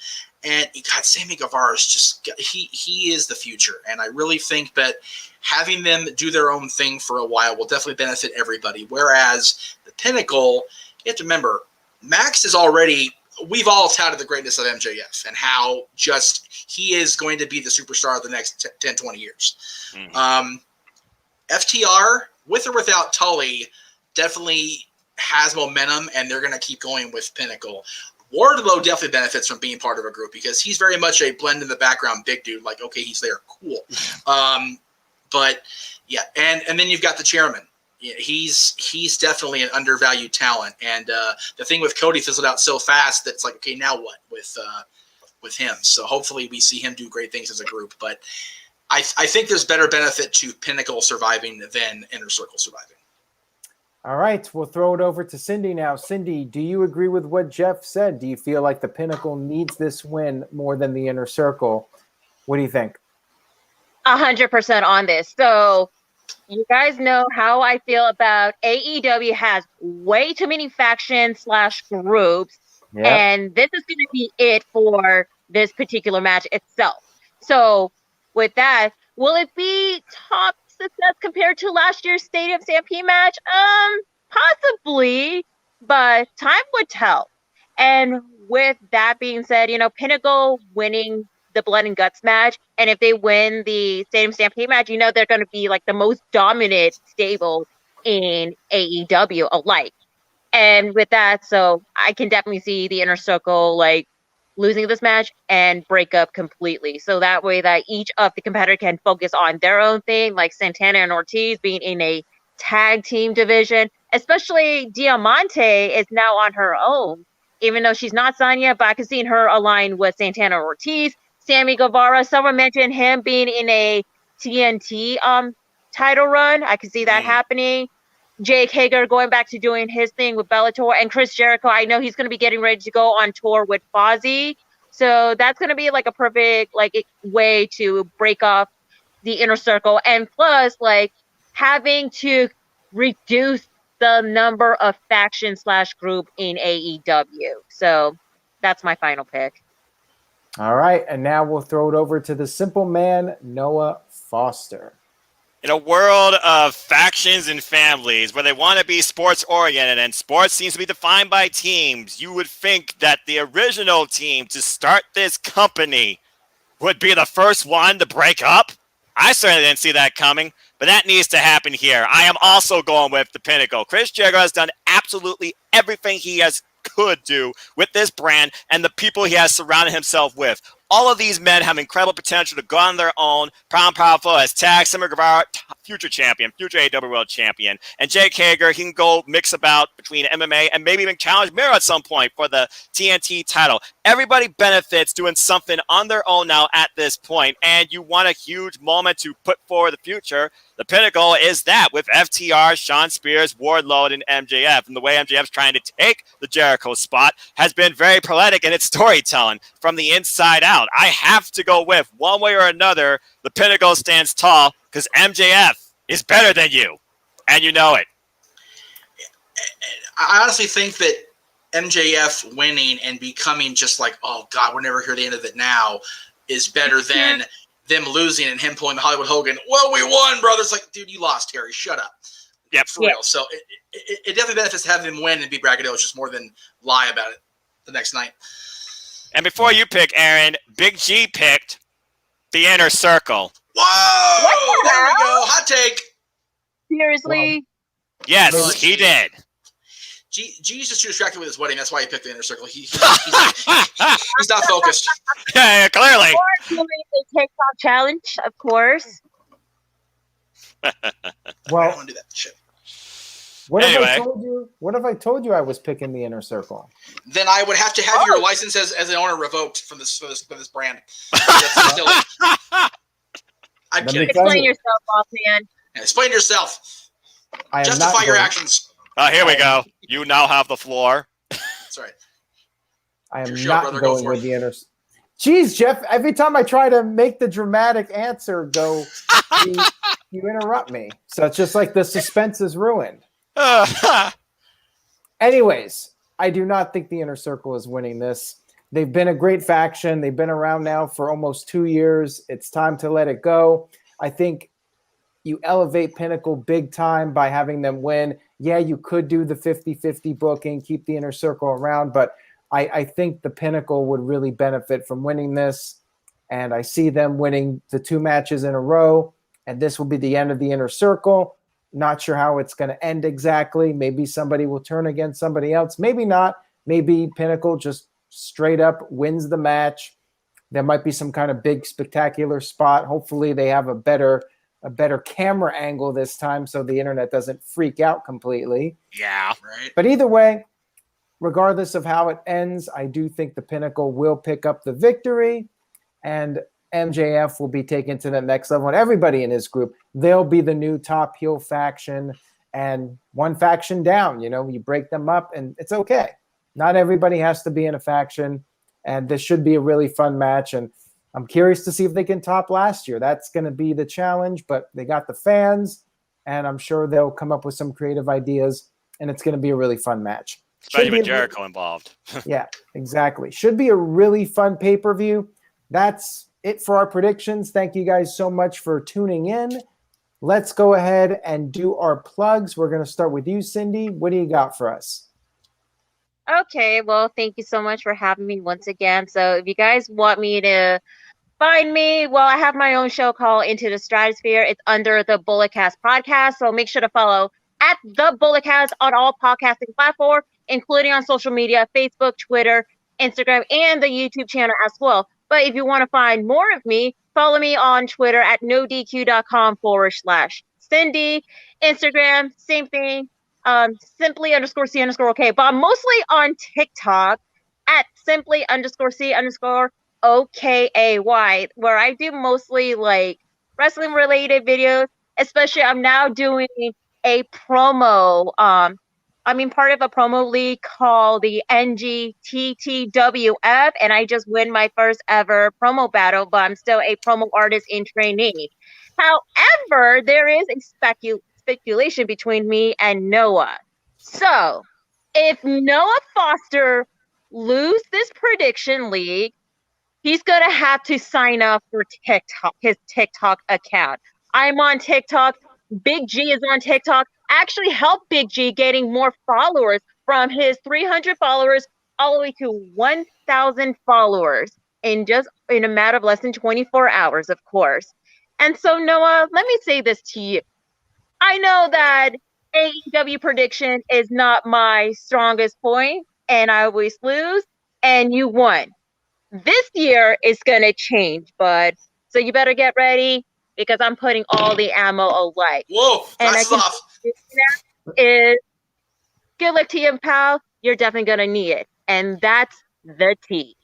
And God, Sammy Guevara is just he is the future. And I really think that having them do their own thing for a while will definitely benefit everybody. Whereas the Pinnacle, you have to remember, Max is already, we've all touted the greatness of MJF and how just he is going to be the superstar of the next 10, 20 years. Mm-hmm. FTR, with or without Tully, definitely has momentum, and they're going to keep going with Pinnacle. Wardlow definitely benefits from being part of a group because he's very much a blend in the background big dude. Like, okay, he's there. Cool. But, yeah, and then you've got the chairman. Yeah, he's definitely an undervalued talent, and the thing with Cody fizzled out so fast that it's like, okay, now what with him? So hopefully we see him do great things as a group. But I think there's better benefit to Pinnacle surviving than Inner Circle surviving. All right, we'll throw it over to Cindy now. Cindy, do you agree with what Jeff said? Do you feel like the Pinnacle needs this win more than the Inner Circle? What do you think? 100% on this. So you guys know how I feel about AEW has way too many factions / groups, yep. And this is going to be it for this particular match itself. So with that, will it be top success compared to last year's Stadium Stampede match? Possibly, but time would tell. And with that being said, Pinnacle winning the Blood and Guts match, and if they win the Stadium Stampede match, they're going to be like the most dominant stable in AEW alike. And with that, so I can definitely see the Inner Circle like losing this match and break up completely. So that way that each of the competitor can focus on their own thing, like Santana and Ortiz being in a tag team division, especially Diamante is now on her own, even though she's not signed yet, but I can see her align with Santana Ortiz. Sammy Guevara, someone mentioned him being in a TNT title run. I can see that happening. Jake Hager going back to doing his thing with Bellator, and Chris Jericho, I know he's going to be getting ready to go on tour with Fozzy. So that's going to be like a perfect way to break off the Inner Circle. And plus, having to reduce the number of factions / group in AEW. So that's my final pick. All right, and now we'll throw it over to the simple man, Noah Foster. In a world of factions and families where they want to be sports-oriented and sports seems to be defined by teams, you would think that the original team to start this company would be the first one to break up. I certainly didn't see that coming, but that needs to happen here. I am also going with the Pinnacle. Chris Jericho has done absolutely everything he could do with this brand and the people he has surrounded himself with. All of these men have incredible potential to go on their own, proud and powerful as tag, Sammy Guevara, future champion, future AEW World Champion. And Jake Hager, he can go mix about between MMA and maybe even challenge Miedo at some point for the TNT title. Everybody benefits doing something on their own now at this point, and you want a huge moment to put forward the future. The Pinnacle is that with FTR, Shawn Spears, Wardlow, and MJF. And the way MJF's trying to take the Jericho spot has been very prolific in its storytelling from the inside out. I have to go with, one way or another, the Pinnacle stands tall because MJF is better than you, and you know it. I honestly think that MJF winning and becoming just like, oh, God, we're never hear the end of it now, is better than them losing and him pulling the Hollywood Hogan. Well, we won, brother. It's like, dude, you lost, Terry. Shut up. Yep. For real. So it definitely benefits to have him win and be braggadocious more than lie about it the next night. And before you pick, Aaron, Big G picked the Inner Circle. Whoa! There we go. Hot take. Seriously? Yes, he did. G's just too distracted with his wedding. That's why he picked the inner circle. He's not focused. Yeah, clearly. Or doing a TikTok challenge, of course. I Well, don't want to do that shit. what if I Anyway. told you? What if I told you I was picking the inner circle? Then I would have to have your license as an owner revoked from this brand. That's silly. I'm Let me kidding. tell Explain you. yourself, boss man. Explain yourself. I am Justify not your going, actions. Here we go. You now have the floor. That's right. I am Your show, not brother, go going for with it. the inner. Jeez, Jeff! Every time I try to make the dramatic answer go, you interrupt me. So it's just like the suspense is ruined. Anyways, I do not think the Inner Circle is winning this. They've been a great faction. They've been around now for almost 2 years. It's time to let it go. I think you elevate Pinnacle big time by having them win. Yeah, you could do the 50-50 booking, keep the Inner Circle around, but I think the Pinnacle would really benefit from winning this. And I see them winning the 2 matches in a row, and this will be the end of the Inner Circle. Not sure how it's going to end exactly. Maybe somebody will turn against somebody else. Maybe not. Maybe Pinnacle just straight up wins the match. There might be some kind of big spectacular spot. Hopefully they have a better camera angle this time so the internet doesn't freak out completely. Yeah. Right. But either way, regardless of how it ends, I do think the Pinnacle will pick up the victory, and MJF will be taken to the next level. And everybody in his group, they'll be the new top heel faction, and one faction down. You know, you break them up and it's okay. Not everybody has to be in a faction, and this should be a really fun match. And I'm curious to see if they can top last year. That's going to be the challenge, but they got the fans, and I'm sure they'll come up with some creative ideas, and it's going to be a really fun match. Especially Should be with a- Jericho involved. Yeah, exactly. Should be a really fun pay-per-view. That's it for our predictions. Thank you guys so much for tuning in. Let's go ahead and do our plugs. We're going to start with you, Cindy. What do you got for us? Okay, well, thank you so much for having me once again. So if you guys want me to find me, well, I have my own show called Into the Stratosphere. It's under the Bulletcast podcast. So make sure to follow at the Bulletcast on all podcasting platforms, including on social media, Facebook, Twitter, Instagram, and the YouTube channel as well. But if you want to find more of me, follow me on Twitter at NoDQ.com/Cindy. Instagram, same thing. Simply_C_OK. But I'm mostly on TikTok at simply_C_OKAY, where I do mostly like wrestling related videos. Especially I'm now doing a promo. Part of a promo league called the NGTTWF, and I just win my first ever promo battle, but I'm still a promo artist in trainee. However, there is a speculation between me and Noah. So, if Noah Foster lose this prediction league, he's going to have to sign up for TikTok, his TikTok account. I'm on TikTok. Big G is on TikTok. Actually helped Big G getting more followers from his 300 followers all the way to 1,000 followers in a matter of less than 24 hours, of course. And so, Noah, let me say this to you. I know that AEW prediction is not my strongest point, and I always lose, and you won. This year is going to change, bud. So you better get ready, because I'm putting all the ammo alike. Whoa, And that's I can off. is good luck to you, pal. You're definitely going to need it. And that's the tea.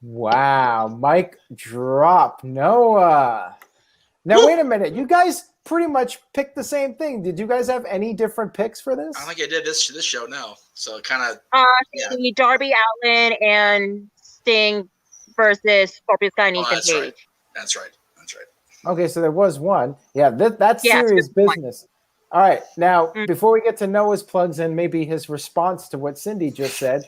Wow, mic drop. Noah. Now, Woo. wait a minute. You guys pretty much picked the same thing. Did you guys have any different picks for this? I don't think I did this show, no. So kind of, Yeah. The Darby Allin and Sting versus Scorpio Sky and Ethan that's Page. right. That's right. Okay, so there was one. Yeah, that's Yeah, serious just one. business. All right, now, Mm. before we get to Noah's plugs and maybe his response to what Cindy just said,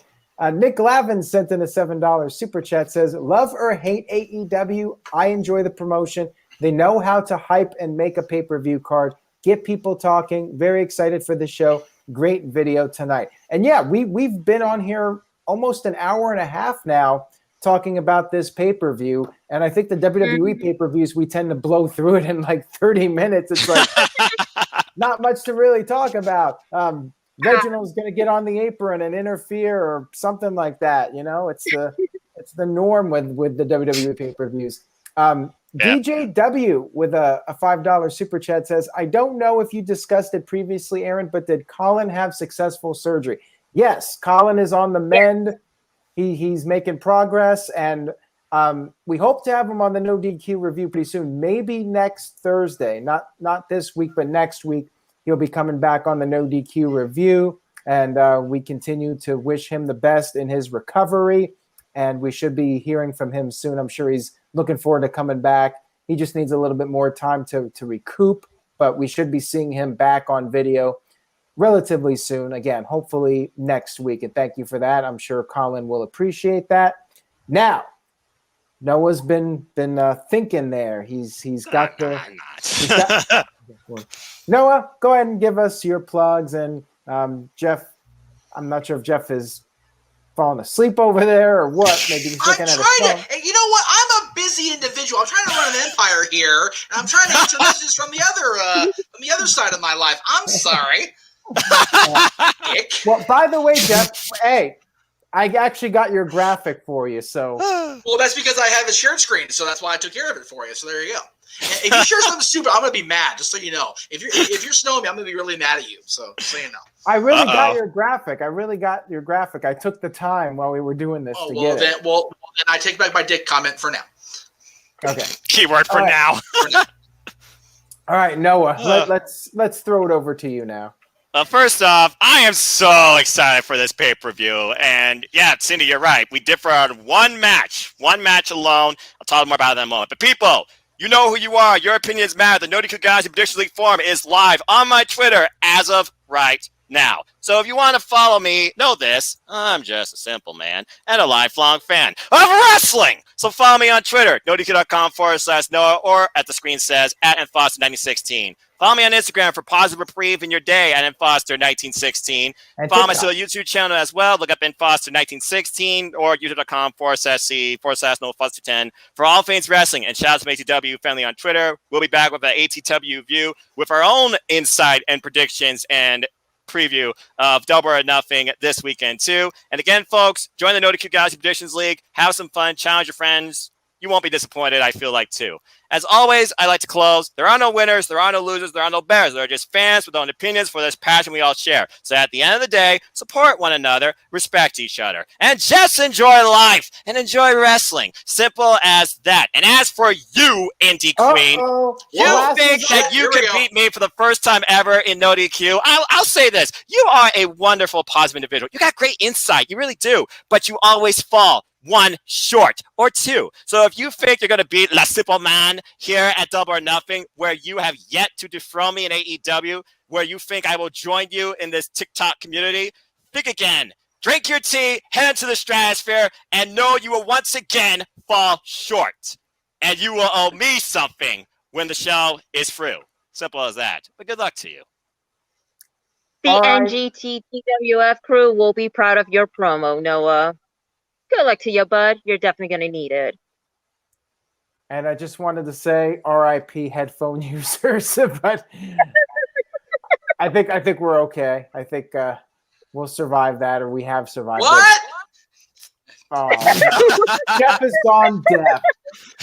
Nick Lavin sent in a $7 super chat, says, love or hate AEW, I enjoy the promotion. They know how to hype and make a pay-per-view card, get people talking, very excited for the show, great video tonight. And yeah, we've been on here almost an hour and a half now talking about this pay-per-view, and I think the WWE pay-per-views, we tend to blow through it in like 30 minutes. It's like not much to really talk about. Reginald's going to get on the apron and interfere or something like that. You know, it's the norm with the WWE pay-per-views. DJW with a $5 super chat says, I don't know if you discussed it previously, Aaron, but did Colin have successful surgery? Yes, Colin is on the mend. He's making progress, and we hope to have him on the No DQ review pretty soon. Maybe next Thursday, not this week, but next week. He'll be coming back on the No DQ review, and we continue to wish him the best in his recovery, and we should be hearing from him soon. I'm sure he's looking forward to coming back. He just needs a little bit more time to recoup, but we should be seeing him back on video relatively soon. Again, hopefully next week, and thank you for that. I'm sure Colin will appreciate that. Now, Noah's been thinking there. He's got Noah, go ahead and give us your plugs. And Jeff, I'm not sure if Jeff is falling asleep over there or what. Maybe he's looking at his phone. You know what? I'm a busy individual. I'm trying to run an empire here, and I'm trying to answer messages from the other side of my life. I'm sorry. Well, by the way, Jeff, hey, I actually got your graphic for you. So, well, that's because I have a shared screen, so that's why I took care of it for you. So there you go. If you share something stupid, I'm gonna be mad. Just so you know, if you're snowing me, I'm gonna be really mad at you. So you know. I really got your graphic. I took the time while we were doing this to get it. Well, then I take back my dick comment for now. Okay. Keyword for now. All right, Noah. Let's throw it over to you now. First off, I am so excited for this pay-per-view. And yeah, Cindy, you're right. We differ on one match alone. I'll talk more about that in a moment. But people, you know who you are. Your opinions matter. The NoDQ Guys in Prediction League forum is live on my Twitter as of right now. So if you want to follow me, know this. I'm just a simple man and a lifelong fan of wrestling. So follow me on Twitter, NoDQ.com/Noah, or at the screen says, @NFoster1916. Follow me on Instagram for positive reprieve in your day at nfoster1916. Follow my YouTube channel as well. Look up nfoster1916 or youtube.com/C/NoFoster10 for all things wrestling. And shout out to ATW family on Twitter. We'll be back with an ATW view with our own insight and predictions and preview of Double or Nothing this weekend too. And again, folks, join the NoDQ Guys Predictions League. Have some fun. Challenge your friends. You won't be disappointed, I feel like, too. As always, I like to close. There are no winners. There are no losers. There are no bears. There are just fans with their own opinions for this passion we all share. So at the end of the day, support one another, respect each other, and just enjoy life and enjoy wrestling. Simple as that. And as for you, Indie Queen, you think that you can beat me for the first time ever in NoDQ? I'll say this. You are a wonderful, positive individual. You got great insight. You really do. But you always fall one short or two. So if you think you're going to beat La Simple Man here at Double or Nothing, where you have yet to dethrone me in AEW, where you think I will join you in this TikTok community, think again. Drink your tea, head into the stratosphere, and know you will once again fall short. And you will owe me something when the show is through. Simple as that. But good luck to you. The NGTTWF crew will be proud of your promo, Noah. Good luck to you, bud. You're definitely going to need it. And I just wanted to say RIP headphone users, but I think we're okay. I think we'll survive that, or we have survived what? it. Oh, Jeff has gone deaf.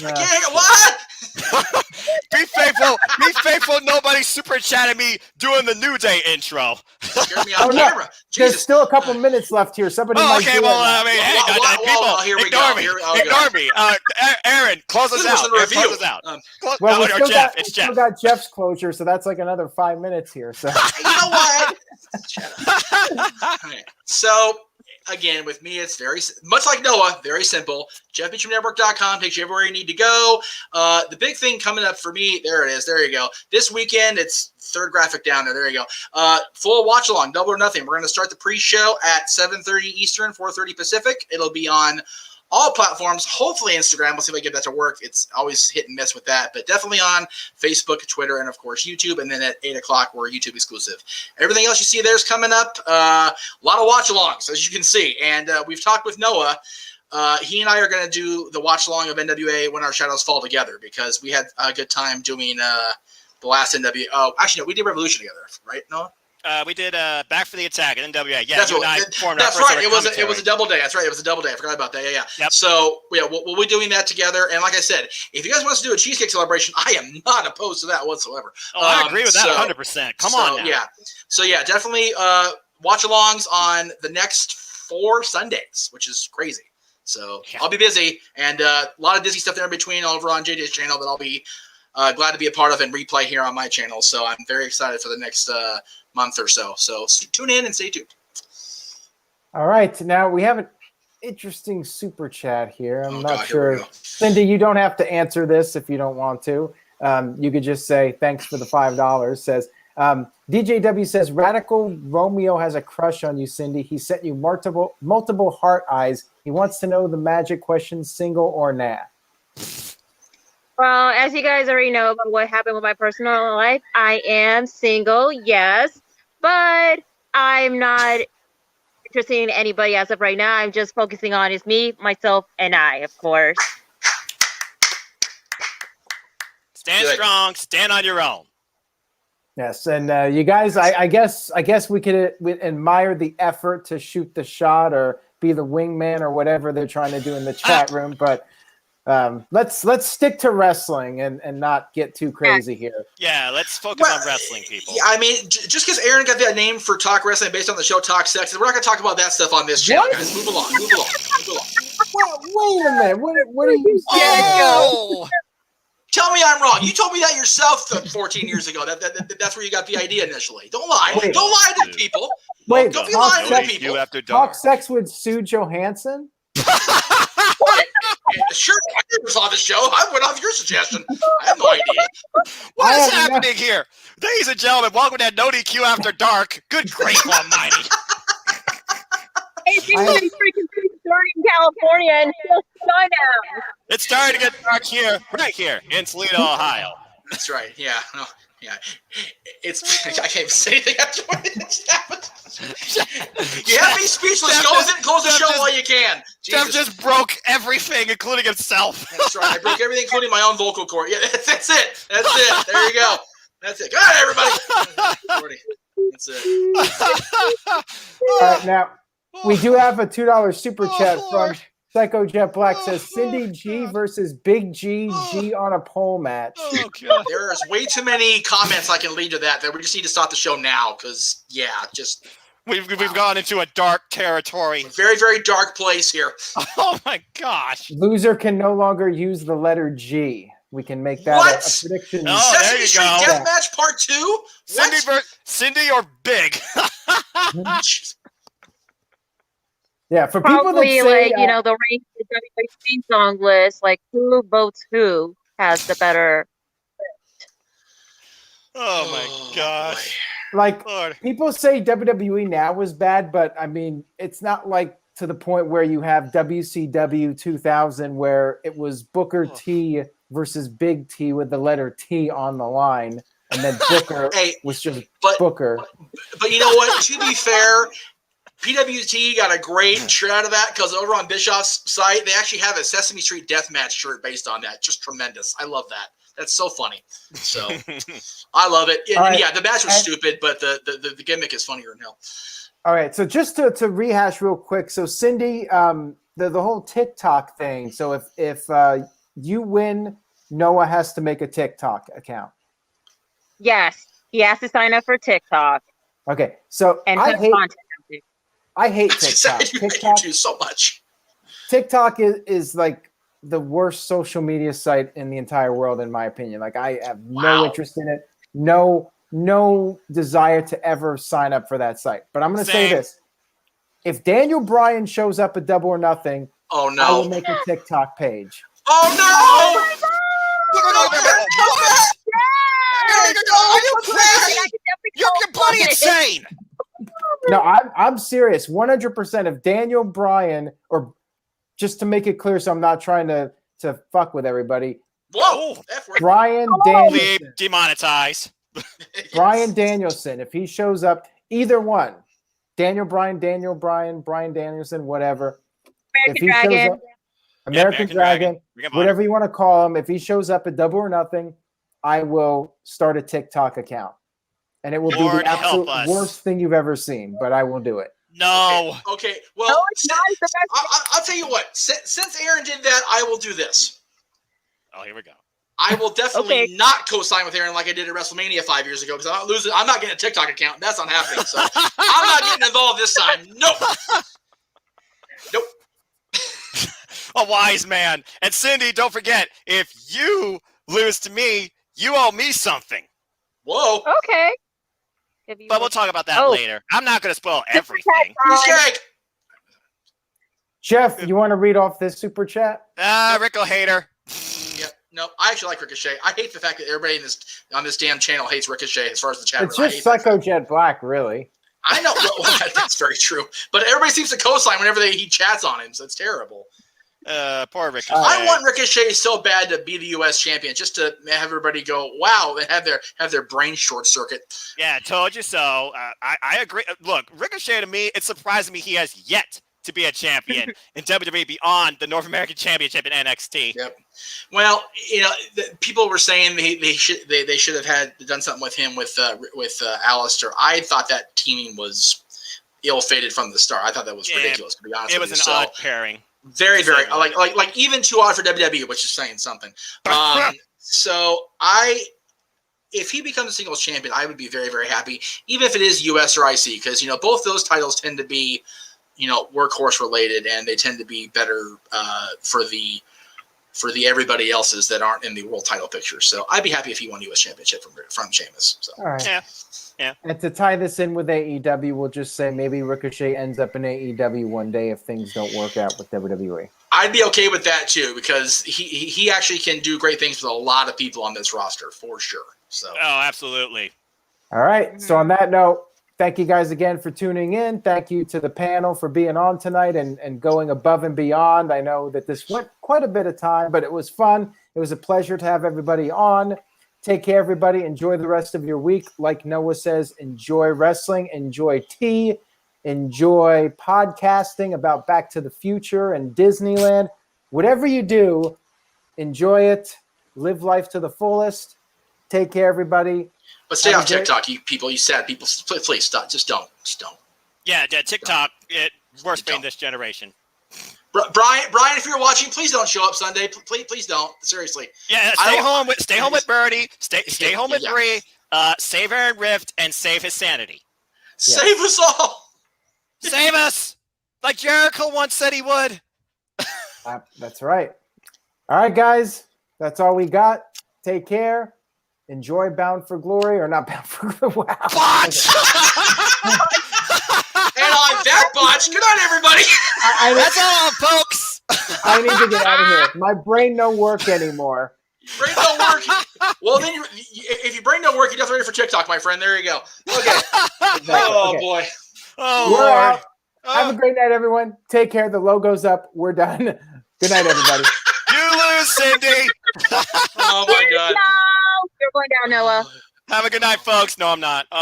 What? Be faithful. Nobody super chatted me doing the New Day intro. Scared me on camera. There's still a couple minutes left here. Somebody might okay. Well, I mean, hey, people, ignore me. Aaron, close us out. Close us out. Well, we still got Jeff's closure, so that's like another 5 minutes here. So you know what? Right. So. Again, with me, it's very much like Noah, very simple. JeffBeachumNetwork.com takes you everywhere you need to go. The big thing coming up for me, there it is. There you go. This weekend, it's third graphic down there. There you go. Full watch along, Double or Nothing. We're going to start the pre-show at 7:30 Eastern, 4:30 Pacific. It'll be on all platforms, hopefully Instagram. We'll see if I get that to work. It's always hit and miss with that, but definitely on Facebook, Twitter, and of course YouTube. And then at 8 o'clock, we're YouTube exclusive. Everything else you see there is coming up. A lot of watch alongs, as you can see. And we've talked with Noah. He and I are going to do the watch along of NWA When Our Shadows Fall Together, because we had a good time doing the last NWA. Oh, actually, no, we did Revolution together, right, Noah? We did Back for the Attack at NWA. Yeah, That's you and I formed our first right. ever It was a commentary. double day. That's right. It was a double day. I forgot about that. Yeah. Yep. So we'll be doing that together. And like I said, if you guys want us to do a cheesecake celebration, I am not opposed to that whatsoever. Oh, I agree with that 100%. Come on now. Yeah. So yeah, definitely watch-alongs on the next 4 Sundays, which is crazy. So Yeah. I'll be busy, and a lot of Disney stuff there in between over on JJ's channel that I'll be glad to be a part of and replay here on my channel. So I'm very excited for the next month or so. So tune in and stay tuned. All right, now we have an interesting super chat here. I'm not God, here we sure. go. Cindy, you don't have to answer this if you don't want to. You could just say thanks for the $5. Says DJW says Radical Romeo has a crush on you, Cindy. He sent you multiple heart eyes. He wants to know the magic question: single or nah? Well, as you guys already know about what happened with my personal life, I am single, yes, but I'm not interested in anybody as of right now. I'm just focusing on is me, myself, and I, of course. Stand Good. strong. Stand on your own. Yes, and you guys, I guess we could admire the effort to shoot the shot or be the wingman or whatever they're trying to do in the chat room, but let's stick to wrestling and not get too crazy here. Yeah, let's focus on wrestling, people. I mean, just because Aaron got that name for Talk Wrestling based on the show Talk Sex, we're not going to talk about that stuff on this channel, What? guys. Move along. Well, wait a minute, what are you saying? Oh! Tell me I'm wrong. You told me that yourself 14 years ago. That's where you got the idea initially. Don't lie. Wait. Don't lie to people. Wait, Don't be Talk lying to Sex- people. After dark. Talk sex with Sue Johansson? Sure, I never saw the show. I went off your suggestion. I have no idea. What I is have no- happening here? Ladies and gentlemen, welcome to NoDQ After Dark. Good grief almighty. Hey, somebody's freaking starting in California and still sun out. It's starting to get dark here, right here in Toledo, Ohio. That's right. Yeah. No, yeah. It's. I can't even say anything after what just happened. You have me speechless. Close the show while you can. Jeff Jesus. just broke everything, including himself. That's right. I broke everything, including my own vocal cord. Yeah, that's it. That's it. There you go. That's it. Good night, everybody. That's it. All right, now we do have a $2 super chat from Psycho Jet Black. Says Cindy G versus Big G on a pole match. Oh, God. There's way too many comments I can lead to that we just need to stop the show now because, yeah, just We've gone into a dark territory. very, very dark place here. Oh, my gosh. Loser can no longer use the letter G. We can make that What? a prediction. Oh, there Sesame you Street go. Deathmatch Part 2? Cindy or Big? Jeez. Yeah, for people that Probably say, the rank the WWE theme song list, like who votes who has the better. Oh, my gosh. like Lord. people say WWE now was bad, but I mean, it's not like to the point where you have WCW 2000 where it was Booker T versus Big T with the letter T on the line, and then Booker was just Booker. But you know what? To be fair, PWT got a great shirt out of that because over on Bischoff's site, they actually have a Sesame Street Deathmatch shirt based on that. Just tremendous. I love that. That's so funny. So I love it. And, right. yeah, the match was stupid, but the gimmick is funnier than hell. All right, so just to rehash real quick, so Cindy, the whole TikTok thing. So if you win, Noah has to make a TikTok account. Yes, he has to sign up for TikTok Okay, so and I put hate content. TikTok. You do so much. TikTok is like the worst social media site in the entire world, in my opinion. Like I have no interest in it. No desire to ever sign up for that site. But I'm going to say this. If Daniel Bryan shows up at Double or Nothing, oh no, I will make a TikTok page. Oh no! Are you crazy? You're completely insane. No, I'm serious. 100%. If Daniel Bryan, or just to make it clear, so I'm not trying to fuck with everybody. Whoa! Brian Danielson. Demonetize. Brian Danielson. If he shows up, either one, Daniel Bryan, Brian Danielson, whatever. American Dragon. Shows up, American Dragon, whatever you want to call him. If he shows up at Double or Nothing, I will start a TikTok account. and it will be Lord the absolute help us. worst thing you've ever seen, but I will do it. No. Okay. Well, No, it's not the best. I'll tell you what. Since Aaron did that, I will do this. Oh, here we go. I will definitely Okay. not co-sign with Aaron like I did at WrestleMania 5 years ago because I'm not losing. I'm not getting a TikTok account. That's not happening. So I'm not getting involved this time. Nope. Nope. A wise man. And Cindy, don't forget, if you lose to me, you owe me something. Whoa. Okay. But we'll talk about that later. I'm not going to spoil everything. Check. Jeff, you want to read off this super chat? Rico hater. Yeah. No, I actually like Ricochet. I hate the fact that everybody on this damn channel hates Ricochet as far as the chat. It's just Psycho Jet Black, really. I know. Well, that's very true. But everybody seems to co-sign whenever he chats on him, so it's terrible. Poor Ricochet. I want Ricochet so bad to be the U.S. champion, just to have everybody go, wow, and have their brain short circuit. Yeah, told you so. I agree. Look, Ricochet to me, it's surprising me he has yet to be a champion in WWE beyond the North American Championship in NXT. Yep. Well, people were saying they should have done something with him with Alistair. I thought that teaming was ill-fated from the start. I thought that was ridiculous, to be honest. It was an odd pairing. Very, very like even too odd for WWE, which is saying something. So if he becomes a singles champion, I would be very, very happy, even if it is US or IC, because both those titles tend to be workhorse related, and they tend to be better for the everybody else's that aren't in the world title picture. So I'd be happy if he won US championship from Sheamus. So. All right. Yeah. And to tie this in with AEW, we'll just say maybe Ricochet ends up in AEW one day if things don't work out with WWE. I'd be okay with that too, because he actually can do great things with a lot of people on this roster for sure. So. Oh, absolutely. All right. So on that note, thank you guys again for tuning in. Thank you to the panel for being on tonight and going above and beyond. I know that this went quite a bit of time, but it was fun. It was a pleasure to have everybody on. Take care, everybody. Enjoy the rest of your week. Like Noah says, enjoy wrestling, enjoy tea, enjoy podcasting about Back to the Future and Disneyland. Whatever you do, enjoy it. Live life to the fullest. Take care, everybody. But stay off TikTok, you people. You sad people. Please stop. Just don't. Yeah, TikTok. Worst thing in this generation. Brian, if you're watching, please don't show up Sunday. Please don't. Seriously. Yeah, stay home with Birdie. Stay home with Bree. Save Aaron Rift and save his sanity. Save us all. Save us, like Jericho once said he would. That's right. All right, guys. That's all we got. Take care. Enjoy Bound for Glory, or not Bound for Glory. Wow. Botch! And on that botch, good night, everybody. That's all, folks. I need to get out of here. My brain don't work anymore. Brain don't work. Well, then, if your brain don't work, you're definitely ready for TikTok, my friend. There you go. Okay. Oh, boy. Oh, We're Lord. out. Have a great night, everyone. Take care. The logo's up. We're done. Good night, everybody. You lose, Cindy. Oh, my God. No, you're going down, Noah. Have a good night, folks. No, I'm not. Oh.